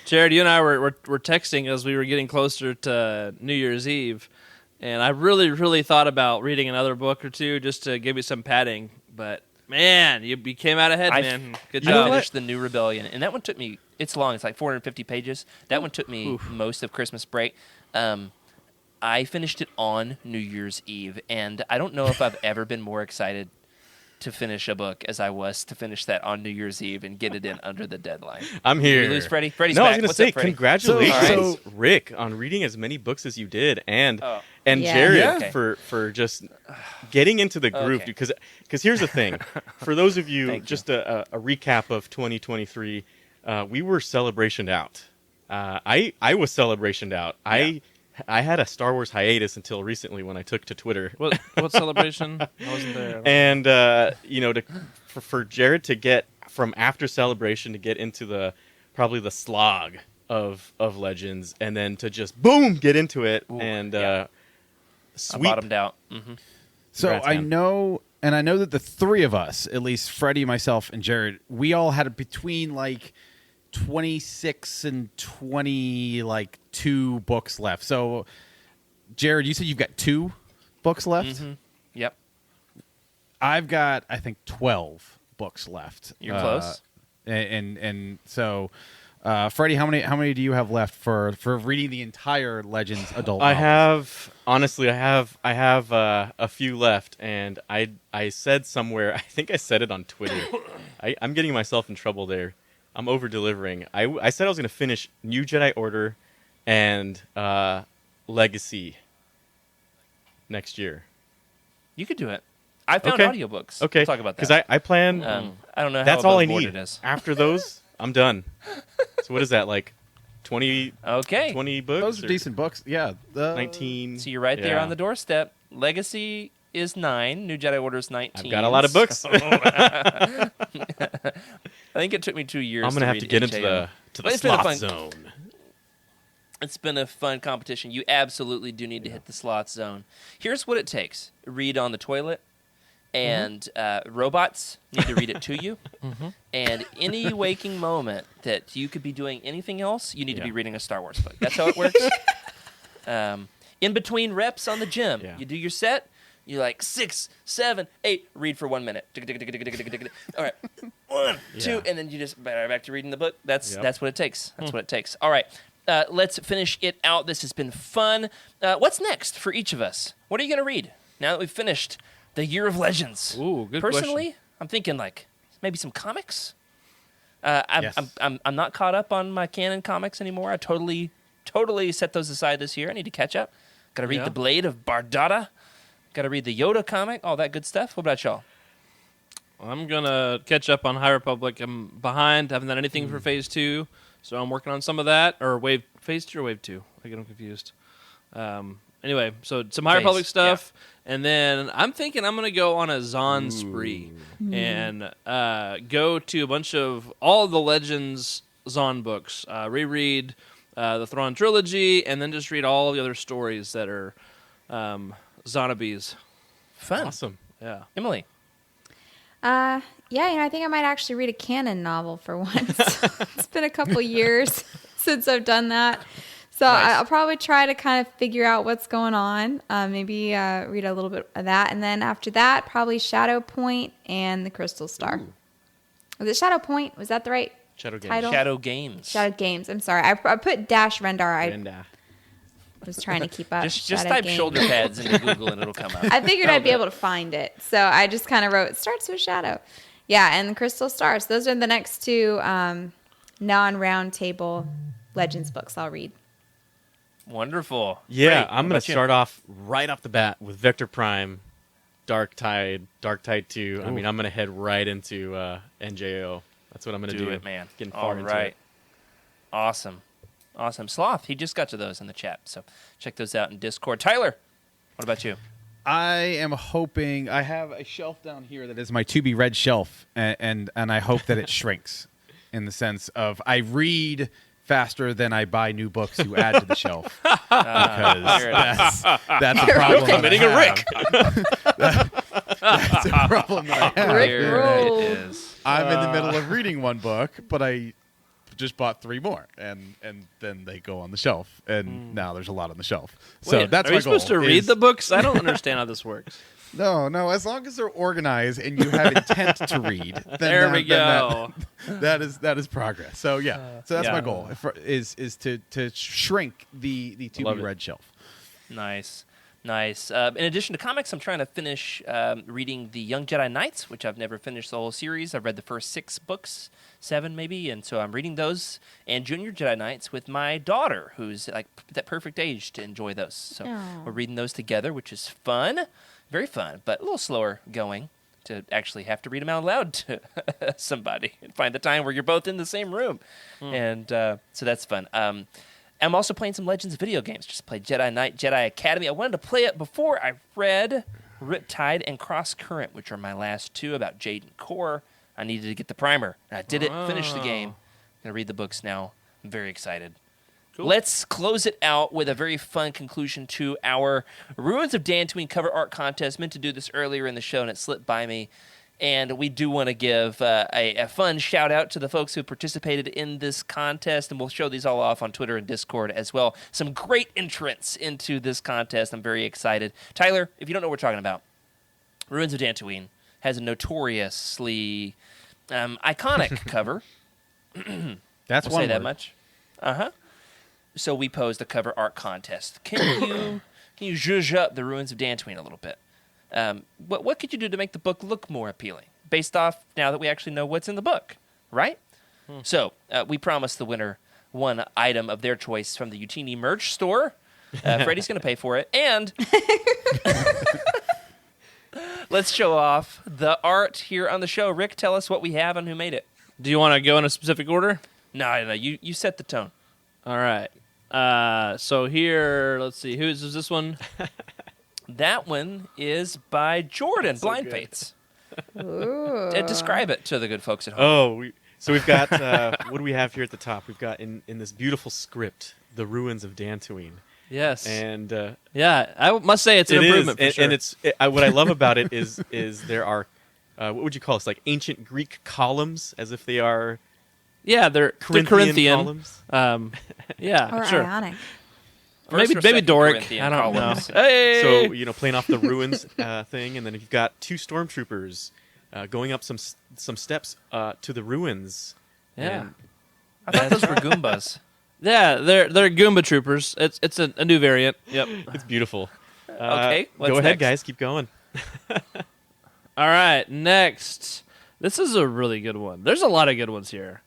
Speaker 5: Jared, you and I were texting as we were getting closer to New Year's Eve, and I really thought about reading another book or two just to give you some padding. But man, you came out ahead, man. Good
Speaker 4: I
Speaker 5: job.
Speaker 4: finished The New Rebellion, and that one took me. It's long. It's like 450 pages. That one took me most of Christmas break. I finished it on New Year's Eve, and I don't know if I've ever been more excited to finish a book as I was to finish that on New Year's Eve and get it in under the deadline.
Speaker 8: I'm here.
Speaker 4: Did we lose Freddie? Freddie's
Speaker 8: no,
Speaker 4: back.
Speaker 8: I was going to
Speaker 4: What's
Speaker 8: say
Speaker 4: up, Freddie?
Speaker 8: congratulations, Rick, on reading as many books as you did, and
Speaker 6: Yeah.
Speaker 8: Jared
Speaker 4: Yeah.
Speaker 8: for just getting into the groove.
Speaker 4: Okay.
Speaker 8: Because here's the thing, for those of you,
Speaker 4: Thank you.
Speaker 8: just a recap of 2023, we were Celebration out. I was Celebration out. I had a Star Wars hiatus until recently when I took to Twitter.
Speaker 5: What celebration? I wasn't there.
Speaker 8: And for Jared to get from after Celebration to get into probably the slog of Legends, and then to just boom get into it and
Speaker 4: I
Speaker 8: sweep.
Speaker 4: bottomed out. Mm-hmm.
Speaker 7: So
Speaker 8: Congrats,
Speaker 7: I
Speaker 8: man.
Speaker 7: know that the 3 of us, at least Freddie, myself, and Jared, we all had between like 26 and 22 books left. So, Jared, you said you've got 2 books left?
Speaker 4: Mm-hmm. Yep.
Speaker 7: I've got, I think, 12 books left.
Speaker 4: You're close.
Speaker 7: And so, Freddie, how many do you have left for reading the entire Legends adult
Speaker 8: I
Speaker 7: novels?
Speaker 8: I have a few left, and I said somewhere, I think I said it on Twitter. I'm getting myself in trouble there. I'm over delivering. I said I was going to finish New Jedi Order and Legacy next year.
Speaker 4: You could do it. I found
Speaker 8: Okay.
Speaker 4: audiobooks.
Speaker 8: Okay,
Speaker 4: We'll talk about that.
Speaker 8: because I plan.
Speaker 4: I don't know
Speaker 8: that's
Speaker 4: how
Speaker 8: all I
Speaker 4: above board
Speaker 8: need.
Speaker 4: it is.
Speaker 8: After those, I'm done. So what is that, like 20
Speaker 4: Okay.
Speaker 8: books?
Speaker 7: Those are
Speaker 8: or
Speaker 7: decent books. Yeah.
Speaker 8: 19.
Speaker 4: So you're right there
Speaker 8: Yeah.
Speaker 4: on the doorstep. Legacy is 9. New Jedi Order is 19.
Speaker 8: I've got a lot of books.
Speaker 4: I think it took me 2 years.
Speaker 8: I'm gonna have
Speaker 4: read
Speaker 8: to get
Speaker 4: each
Speaker 8: into
Speaker 4: AM.
Speaker 8: the
Speaker 4: But it's been a
Speaker 8: sloth
Speaker 4: fun-
Speaker 8: zone.
Speaker 4: It's been a fun competition. You absolutely do need to hit the sloth zone. Here's what it takes: read on the toilet, and robots need to read it to you. And any waking moment that you could be doing anything else, you need to be reading a Star Wars book. That's how it works. In between reps on the gym, you do your set. You're like 6, 7, 8. Read for 1 minute. All right, 1, 2, and then you just back to reading the book. That's what it takes. That's what it takes. All right. Let's finish it out. This has been fun. What's next for each of us? What are you going to read now that we've finished the Year of Legends?
Speaker 5: Ooh, good
Speaker 4: Personally,
Speaker 5: question.
Speaker 4: I'm thinking like maybe some comics.
Speaker 7: Yes.
Speaker 4: I'm not caught up on my canon comics anymore. I totally set those aside this year. I need to catch up. Got to read The Blade of Bardata. Got to read the Yoda comic. All that good stuff. What about y'all?
Speaker 5: I'm gonna catch up on High Republic. I'm behind. Haven't done anything for Phase 2, so I'm working on some of that. Or Phase 2 or Wave 2? I get them confused. Anyway, so some High
Speaker 4: Phase,
Speaker 5: Republic stuff, and then I'm thinking I'm gonna go on a Zon spree and go to a bunch of all the Legends Zon books, reread the Thrawn trilogy, and then just read all the other stories that are Zonabees.
Speaker 4: Fun.
Speaker 8: Awesome.
Speaker 5: Yeah.
Speaker 4: Emily.
Speaker 6: Yeah, I think I might actually read a canon novel for once. It's been a couple years since I've done that. So
Speaker 4: Nice.
Speaker 6: I'll probably try to kind of figure out what's going on. Maybe read a little bit of that. And then after that, probably Shadow Point and the Crystal Star. Was it Shadow Point? Was that the right
Speaker 8: Shadow Games.
Speaker 6: title?
Speaker 4: Shadow Games.
Speaker 6: Shadow Games. I'm sorry. I put Dash Rendar. I
Speaker 8: And,
Speaker 6: was trying to keep up.
Speaker 4: Just
Speaker 6: Shadow
Speaker 4: type
Speaker 6: Games.
Speaker 4: shoulder pads into Google and it'll come up.
Speaker 6: I figured I'd be able to find it. So I just kind of wrote, it starts with Shadow. Yeah, and the Crystal Stars. Those are the next 2 non-round table Legends books I'll read.
Speaker 4: Wonderful.
Speaker 8: yeah,
Speaker 4: Great.
Speaker 8: I'm
Speaker 4: What
Speaker 8: gonna
Speaker 4: about you?
Speaker 8: start off right off the bat with Vector Prime, Dark Tide 2. I mean, I'm gonna head right into NJO. That's what I'm gonna do.
Speaker 4: Do it, man.
Speaker 8: Getting
Speaker 4: All
Speaker 8: far into
Speaker 4: right.
Speaker 8: it.
Speaker 4: Awesome. Sloth, he just got to those in the chat, so check those out in Discord. Tyler, what about you?
Speaker 7: I am hoping I have a shelf down here that is my to be read shelf, and I hope that it shrinks in the sense of I read faster than I buy new books to add to the shelf because
Speaker 4: There it is.
Speaker 7: that's a problem.
Speaker 8: Committing a Rick.
Speaker 7: That's a problem that I have.
Speaker 4: There
Speaker 6: roll.
Speaker 4: it is.
Speaker 7: I'm in the middle of reading one book, but I just bought 3 more, and then they go on the shelf, and now there's a lot on the shelf. So
Speaker 5: Wait,
Speaker 7: that's
Speaker 5: are
Speaker 7: my
Speaker 5: you supposed
Speaker 7: goal,
Speaker 5: to read
Speaker 7: is-
Speaker 5: the books? I don't understand how this works.
Speaker 7: No, as long as they're organized and you have intent to read, then
Speaker 5: There we go.
Speaker 7: that is progress. So yeah, so that's
Speaker 4: yeah.
Speaker 7: my goal is to shrink the to
Speaker 8: Love
Speaker 7: be
Speaker 8: it.
Speaker 7: read shelf.
Speaker 4: Nice. In addition to comics, I'm trying to finish reading the Young Jedi Knights, which I've never finished the whole series. I've read the first 6 books, 7 maybe, and so I'm reading those and Junior Jedi Knights with my daughter, who's like that perfect age to enjoy those. So
Speaker 6: Aw.
Speaker 4: we're reading those together, which is fun, very fun, but a little slower going to actually have to read them out loud to somebody and find the time where you're both in the same room, and so that's fun. I'm also playing some Legends video games. Just played Jedi Knight, Jedi Academy. I wanted to play it before I read Riptide and Cross Current, which are my last 2 about Jade and Core. I needed to get the primer. And I did it, finished the game. I'm going to read the books now. I'm very excited.
Speaker 5: Cool.
Speaker 4: Let's close it out with a very fun conclusion to our Ruins of Dantooine cover art contest. Meant to do this earlier in the show, and it slipped by me. And we do want to give a fun shout out to the folks who participated in this contest, and we'll show these all off on Twitter and Discord as well. Some great entrants into this contest. I'm very excited. Tyler, if you don't know what we're talking about, Ruins of Dantooine has a notoriously iconic cover.
Speaker 7: That's
Speaker 4: We'll
Speaker 7: one
Speaker 4: say that
Speaker 7: word.
Speaker 4: much. So we posed a cover art contest. Can you zhuzh up the Ruins of Dantooine a little bit? What could you do to make the book look more appealing, based off now that we actually know what's in the book, right? So we promised the winner one item of their choice from the YOUTINI merch store. Freddie's going to pay for it, and let's show off the art here on the show. Rick, tell us what we have and who made it.
Speaker 5: Do you want to go in a specific order?
Speaker 4: No, you set the tone.
Speaker 5: All right. So here, let's see. Whose is this one?
Speaker 4: That one is by Jordan, Blind Fates. Describe it to the good folks at home.
Speaker 8: So we've got what do we have here at the top? We've got in this beautiful script, the Ruins of Dantooine.
Speaker 5: Yes.
Speaker 8: And
Speaker 5: yeah, I must say it's an improvement for sure.
Speaker 8: And it's what I love about it is there are what would you call this, like ancient Greek columns, as if they are
Speaker 5: they're Corinthian.
Speaker 8: columns.
Speaker 5: Yeah,
Speaker 6: Or
Speaker 5: sure.
Speaker 6: Ionic.
Speaker 4: First or
Speaker 5: Maybe
Speaker 4: second
Speaker 5: Doric.
Speaker 4: Corinthian
Speaker 5: I don't know.
Speaker 4: columns.
Speaker 5: Hey.
Speaker 8: So playing off the ruins thing, and then you've got two stormtroopers going up some steps to the ruins.
Speaker 5: Yeah.
Speaker 8: And
Speaker 4: I thought those were Goombas.
Speaker 5: Yeah, they're Goomba troopers. It's a new variant. Yep.
Speaker 8: it's beautiful.
Speaker 4: Okay, what's
Speaker 8: go ahead,
Speaker 4: next?
Speaker 8: guys. Keep going.
Speaker 5: All right, next. This is a really good one. There's a lot of good ones here.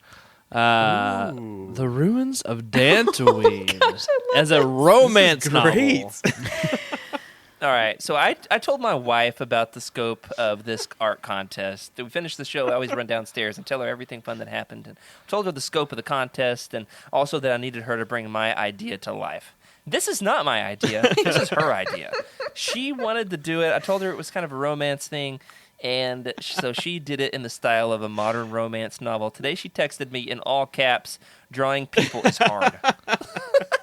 Speaker 5: The Ruins of Dantooine as a romance
Speaker 8: great.
Speaker 5: novel.
Speaker 4: All right, so I told my wife about the scope of this art contest. We finished the show, I always run downstairs and tell her everything fun that happened. And told her the scope of the contest, and also that I needed her to bring my idea to life. This is not my idea. This is her idea. She wanted to do it. I told her it was kind of a romance thing, and so she did it in the style of a modern romance novel. Today she texted me in all caps, "Drawing people is hard."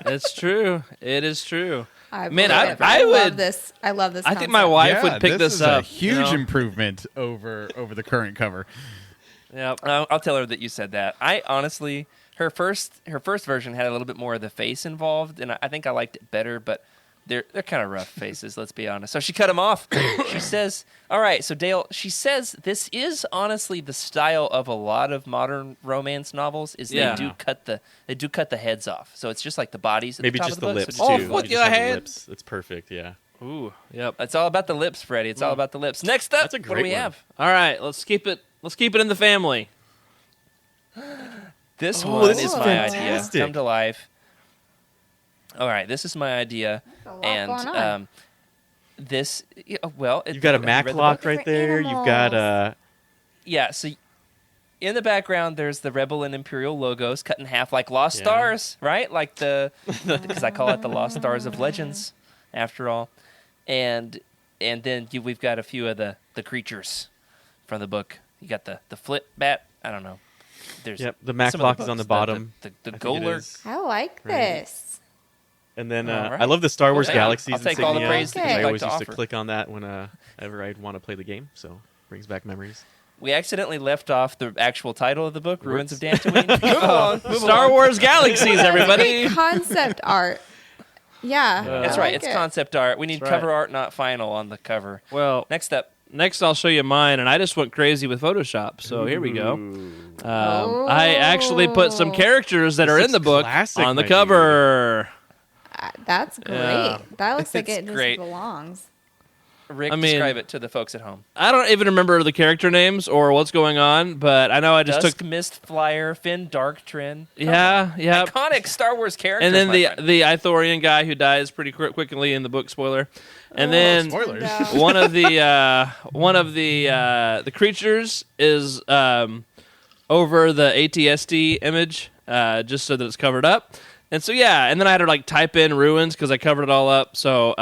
Speaker 5: It's true. It is true.
Speaker 6: I
Speaker 5: Man,
Speaker 6: believe it.
Speaker 5: I
Speaker 6: love
Speaker 5: would-
Speaker 6: this. I love this.
Speaker 5: I think my
Speaker 6: concept.
Speaker 5: wife would pick
Speaker 7: this
Speaker 5: this
Speaker 7: is
Speaker 5: up.
Speaker 7: a huge
Speaker 5: you know?
Speaker 7: improvement over the current cover.
Speaker 5: Yep.
Speaker 4: I'll tell her that you said that. I honestly, her first version had a little bit more of the face involved, and I think I liked it better. But they're kind of rough faces, let's be honest. So she cut them off. She says, "All right." So Dale, she says this is honestly the style of a lot of modern romance novels. Is
Speaker 5: Yeah.
Speaker 4: they do cut the heads off. So it's just like the bodies. At
Speaker 8: Maybe
Speaker 4: the top
Speaker 8: just
Speaker 4: of
Speaker 8: the
Speaker 4: book,
Speaker 8: lips
Speaker 4: so
Speaker 5: Oh,
Speaker 8: too.
Speaker 4: just-
Speaker 5: fuck
Speaker 8: You
Speaker 5: your
Speaker 8: just have the
Speaker 5: head.
Speaker 8: lips. That's perfect. Yeah.
Speaker 5: Ooh. Yep.
Speaker 4: It's all about the lips, Freddie. It's all about the lips. Next up,
Speaker 8: That's a
Speaker 4: what do
Speaker 8: great
Speaker 4: we
Speaker 8: one.
Speaker 4: have?
Speaker 5: All right. Let's keep it in the family.
Speaker 4: This
Speaker 8: Oh,
Speaker 4: one
Speaker 8: this
Speaker 4: is
Speaker 8: is
Speaker 4: my idea.
Speaker 8: fantastic.
Speaker 4: Come to life. All right, this is my idea,
Speaker 6: a lot
Speaker 4: and
Speaker 6: going on.
Speaker 4: this. You've
Speaker 8: You've got a
Speaker 4: have you
Speaker 8: Mac
Speaker 4: read the
Speaker 8: lock
Speaker 4: book?
Speaker 8: right there. You've got
Speaker 4: Yeah. So in the background, there's the Rebel and Imperial logos cut in half, like Lost
Speaker 8: Yeah.
Speaker 4: Stars, right? Like because I call it the Lost Stars of Legends, after all. And then we've got a few of the creatures from the book. You got the flip bat. I don't know. There's
Speaker 8: the Mac
Speaker 4: some of
Speaker 8: lock is on the
Speaker 4: books,
Speaker 8: bottom.
Speaker 4: The
Speaker 8: I think it
Speaker 4: Golurk.
Speaker 8: is.
Speaker 6: I like
Speaker 8: Right.
Speaker 6: this.
Speaker 8: And then
Speaker 4: All right.
Speaker 8: I love the Star Wars
Speaker 4: Well, thank you.
Speaker 8: Galaxies
Speaker 4: I'll take all the
Speaker 8: insignia,
Speaker 6: praise that
Speaker 8: because
Speaker 6: you'd
Speaker 8: I
Speaker 4: like
Speaker 8: always
Speaker 4: to
Speaker 8: used to
Speaker 4: offer.
Speaker 8: click on that whenever I'd want to play the game. So brings back memories.
Speaker 4: We accidentally left off the actual title of the book, Ruins of Dantooine. Move along. Move
Speaker 5: Star
Speaker 4: along.
Speaker 5: Wars Galaxies, everybody.
Speaker 6: Great concept art. Yeah,
Speaker 4: That's
Speaker 6: I
Speaker 4: right.
Speaker 6: like
Speaker 4: It's
Speaker 6: it.
Speaker 4: concept art. We need
Speaker 5: That's
Speaker 4: cover
Speaker 5: right.
Speaker 4: art, not final, on the cover.
Speaker 5: Well,
Speaker 4: Next up.
Speaker 5: next I'll show you mine, and I just went crazy with Photoshop. So here we go. I actually put some characters that
Speaker 8: This
Speaker 5: are in
Speaker 8: looks
Speaker 5: the book
Speaker 8: classic,
Speaker 5: on the
Speaker 8: my
Speaker 5: cover.
Speaker 6: That's great.
Speaker 5: Yeah.
Speaker 6: That looks like
Speaker 4: It's
Speaker 6: it just
Speaker 4: great.
Speaker 6: belongs.
Speaker 4: Rick,
Speaker 5: I mean-
Speaker 4: describe it to the folks at home.
Speaker 5: I don't even remember the character names or what's going on, but I know I just
Speaker 4: Dusk
Speaker 5: took.
Speaker 4: Mist Flyer, Finn Darktrin.
Speaker 5: Yeah.
Speaker 4: Iconic Star Wars characters.
Speaker 5: And then
Speaker 4: my
Speaker 5: the
Speaker 4: friend.
Speaker 5: the Ithorian guy who dies pretty quickly in the book. Spoiler. And then
Speaker 7: Spoilers.
Speaker 6: No.
Speaker 5: one of the creatures is over the ATSD image, just so that it's covered up. And so and then I had to like type in ruins because I covered it all up. So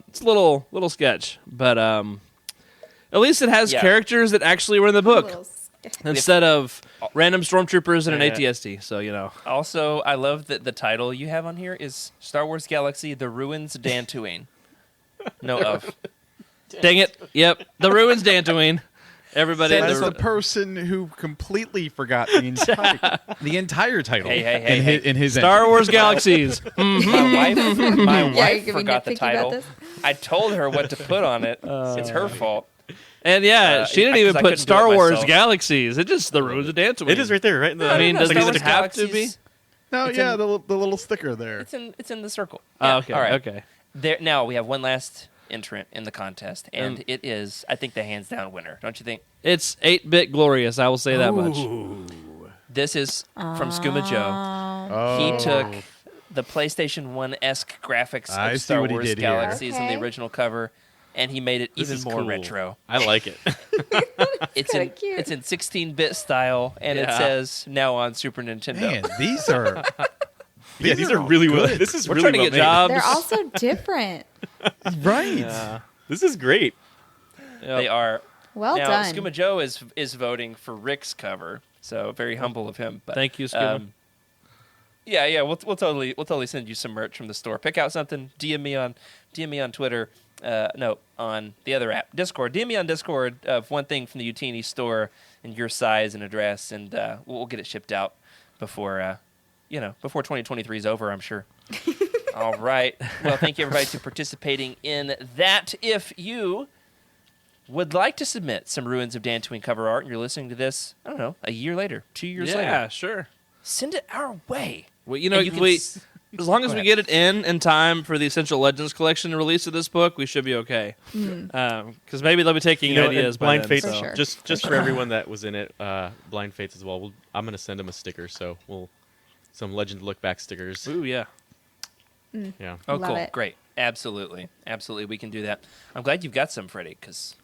Speaker 5: it's a little sketch, but at least it has
Speaker 4: Yeah.
Speaker 5: characters that actually were in the book
Speaker 6: Little
Speaker 5: instead of random stormtroopers and an
Speaker 8: Yeah.
Speaker 5: ATSD. So
Speaker 4: Also, I love that the title you have on here is Star Wars Galaxy: The Ruins of Dantooine. No of.
Speaker 5: dang it, yep, the ruins Dantooine. Everybody, in
Speaker 7: That's
Speaker 5: the
Speaker 7: the person who completely forgot the entire title
Speaker 4: Hey.
Speaker 7: in his
Speaker 5: Star
Speaker 7: entry.
Speaker 5: Wars Galaxies.
Speaker 4: My
Speaker 6: you're
Speaker 4: wife
Speaker 6: gonna be
Speaker 4: forgot the
Speaker 6: nitpicky about
Speaker 4: title.
Speaker 6: this?
Speaker 4: I told her what to put on it. It's her fault.
Speaker 5: And yeah, she didn't even
Speaker 4: 'cause I
Speaker 5: put
Speaker 4: couldn't do
Speaker 5: Star
Speaker 4: it
Speaker 5: Wars
Speaker 4: myself.
Speaker 5: Galaxies. It just the ruins of Dantooine.
Speaker 8: It is right there, right? In the,
Speaker 5: I mean,
Speaker 4: No,
Speaker 5: does
Speaker 4: Star
Speaker 5: it
Speaker 4: Wars
Speaker 5: have to be?
Speaker 4: Galaxies,
Speaker 7: No,
Speaker 4: It's
Speaker 7: yeah,
Speaker 4: in-
Speaker 7: the little sticker there.
Speaker 4: It's in the circle.
Speaker 5: Oh,
Speaker 4: Yeah,
Speaker 5: okay,
Speaker 4: All right.
Speaker 5: okay.
Speaker 4: There, now we have one last entrant in the contest, and it is, I think, the hands down winner. Don't you think?
Speaker 5: It's 8-bit glorious. I will say that much.
Speaker 4: This is from Skooma Joe.
Speaker 7: Oh.
Speaker 4: He took the PlayStation 1-esque graphics
Speaker 7: I
Speaker 4: of
Speaker 7: see
Speaker 4: Star
Speaker 7: what he
Speaker 4: Wars
Speaker 7: did here.
Speaker 4: Galaxies in the
Speaker 6: Okay.
Speaker 4: original cover, and he made it
Speaker 8: This
Speaker 4: even
Speaker 8: is
Speaker 4: more
Speaker 8: cool.
Speaker 4: retro.
Speaker 8: I like it.
Speaker 4: It's
Speaker 6: kinda
Speaker 4: in
Speaker 6: cute.
Speaker 4: it's in 16-bit style, and it
Speaker 5: Yeah.
Speaker 4: says now on Super Nintendo.
Speaker 7: Man, these are
Speaker 8: Yeah, these are really well. This is
Speaker 5: We're
Speaker 8: really
Speaker 5: trying to
Speaker 8: well
Speaker 5: get
Speaker 8: made.
Speaker 5: jobs.
Speaker 6: They're also different.
Speaker 7: right.
Speaker 5: Yeah.
Speaker 8: This is great.
Speaker 5: Yep.
Speaker 4: They are.
Speaker 6: Well
Speaker 4: now,
Speaker 6: done.
Speaker 4: Skooma Joe is voting for Rick's cover, so very humble of him. But
Speaker 5: Thank you, Skooma.
Speaker 4: Yeah, we'll totally send you some merch from the store. Pick out something. DM me on Twitter. No, on the other app, Discord. DM me on Discord of one thing from the YOUTINI store and your size and address, and we'll get it shipped out before 2023 is over, I'm sure. All right. Well, thank you everybody for participating in that. If you would like to submit some Ruins of Dantooine cover art and you're listening to this, I don't know, a year later, 2 years later,
Speaker 5: Yeah, sure.
Speaker 4: send it our way.
Speaker 5: Well, you know,
Speaker 4: And you can
Speaker 5: as long as
Speaker 4: Go
Speaker 5: we
Speaker 4: ahead.
Speaker 5: get it in time for the Essential Legends collection release of this book, we should be okay. Because maybe they'll be taking
Speaker 8: You know,
Speaker 5: ideas
Speaker 8: and
Speaker 5: by
Speaker 8: Blind
Speaker 5: then.
Speaker 8: Fates,
Speaker 6: For
Speaker 5: so.
Speaker 6: sure.
Speaker 8: just for everyone that was in it, Blind Fates as well. I'm going to send them a sticker, so some Legend Look Back stickers.
Speaker 5: Ooh, yeah.
Speaker 8: Yeah.
Speaker 4: Oh,
Speaker 6: Love
Speaker 4: cool.
Speaker 6: it.
Speaker 4: Great. Absolutely. We can do that. I'm glad you've got some, Freddie, because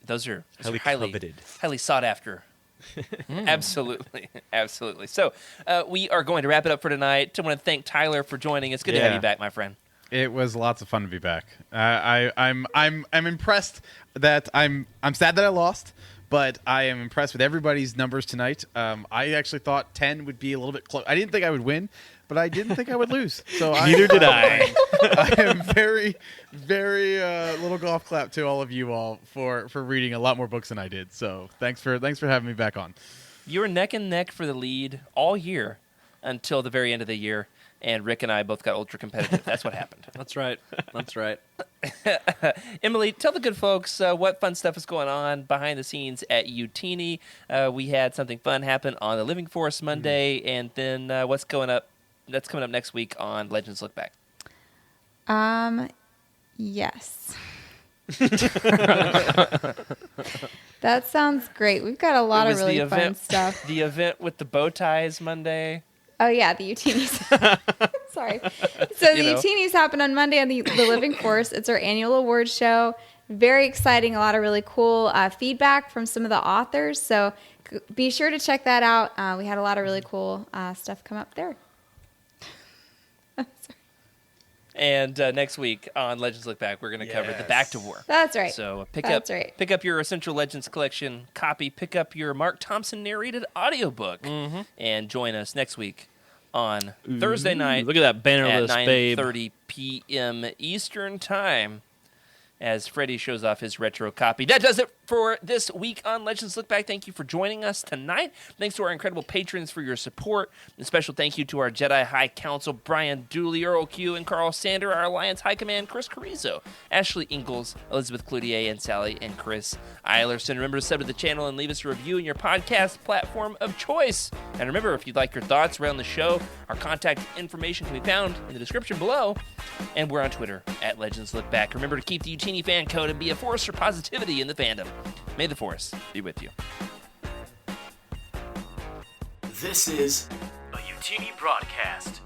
Speaker 4: those are
Speaker 8: Highly
Speaker 4: highly
Speaker 8: coveted.
Speaker 4: highly sought after. Absolutely. So we are going to wrap it up for tonight. I want to thank Tyler for joining. It's good to have
Speaker 8: Yeah.
Speaker 4: you back, my friend.
Speaker 7: It was lots of fun to be back. I'm impressed that I'm sad that I lost, but I am impressed with everybody's numbers tonight. I actually thought 10 would be a little bit close. I didn't think I would win, but I didn't think I would lose. So
Speaker 8: Neither did I.
Speaker 7: I am very, very little golf clap to all of you all for reading a lot more books than I did. So thanks for having me back on.
Speaker 4: You were neck and neck for the lead all year until the very end of the year, and Rick and I both got ultra competitive. That's what happened.
Speaker 5: That's right. That's right.
Speaker 4: Emily, tell the good folks what fun stuff is going on behind the scenes at YOUTINI. We had something fun happen on the Living Force Monday, and then what's coming up next week on Legends Look Back.
Speaker 6: Yes. That sounds great. We've got a lot
Speaker 4: It
Speaker 6: of
Speaker 4: was
Speaker 6: really
Speaker 4: the
Speaker 6: fun
Speaker 4: event-
Speaker 6: stuff.
Speaker 4: The event with the bow ties Monday.
Speaker 6: Oh yeah, the YOUTINIs. Sorry. So the YOUTINIs happen on Monday on the Living Force. It's our annual awards show. Very exciting. A lot of really cool feedback from some of the authors. So be sure to check that out. We had a lot of really cool stuff come up there.
Speaker 4: And next week on Legends Look Back, we're going to cover the Back to War.
Speaker 6: That's right.
Speaker 4: So
Speaker 6: That's right.
Speaker 4: pick up your Essential Legends collection copy. Pick up your Mark Thompson narrated audiobook, and join us next week on Thursday night.
Speaker 5: Look at that
Speaker 4: at
Speaker 5: bannerless babe.
Speaker 4: 9:30 p.m. Eastern Time as Freddie shows off his retro copy. That does it for this week on Legends Look Back. Thank you for joining us tonight. Thanks to our incredible patrons for your support. A special thank you to our Jedi High Council, Brian Dooley, Earl Q, and Carl Sander, our Alliance High Command, Chris Carrizo, Ashley Ingalls, Elizabeth Cloutier, and Sally and Chris Eilerson. Remember to sub to the channel and leave us a review in your podcast platform of choice. And remember, if you'd like your thoughts around the show, our contact information can be found in the description below. And we're on Twitter at Legends Look Back. Remember to keep the YOUTINI fan code and be a force for positivity in the fandom. May the Force be with you.
Speaker 2: This is a YOUTINI broadcast.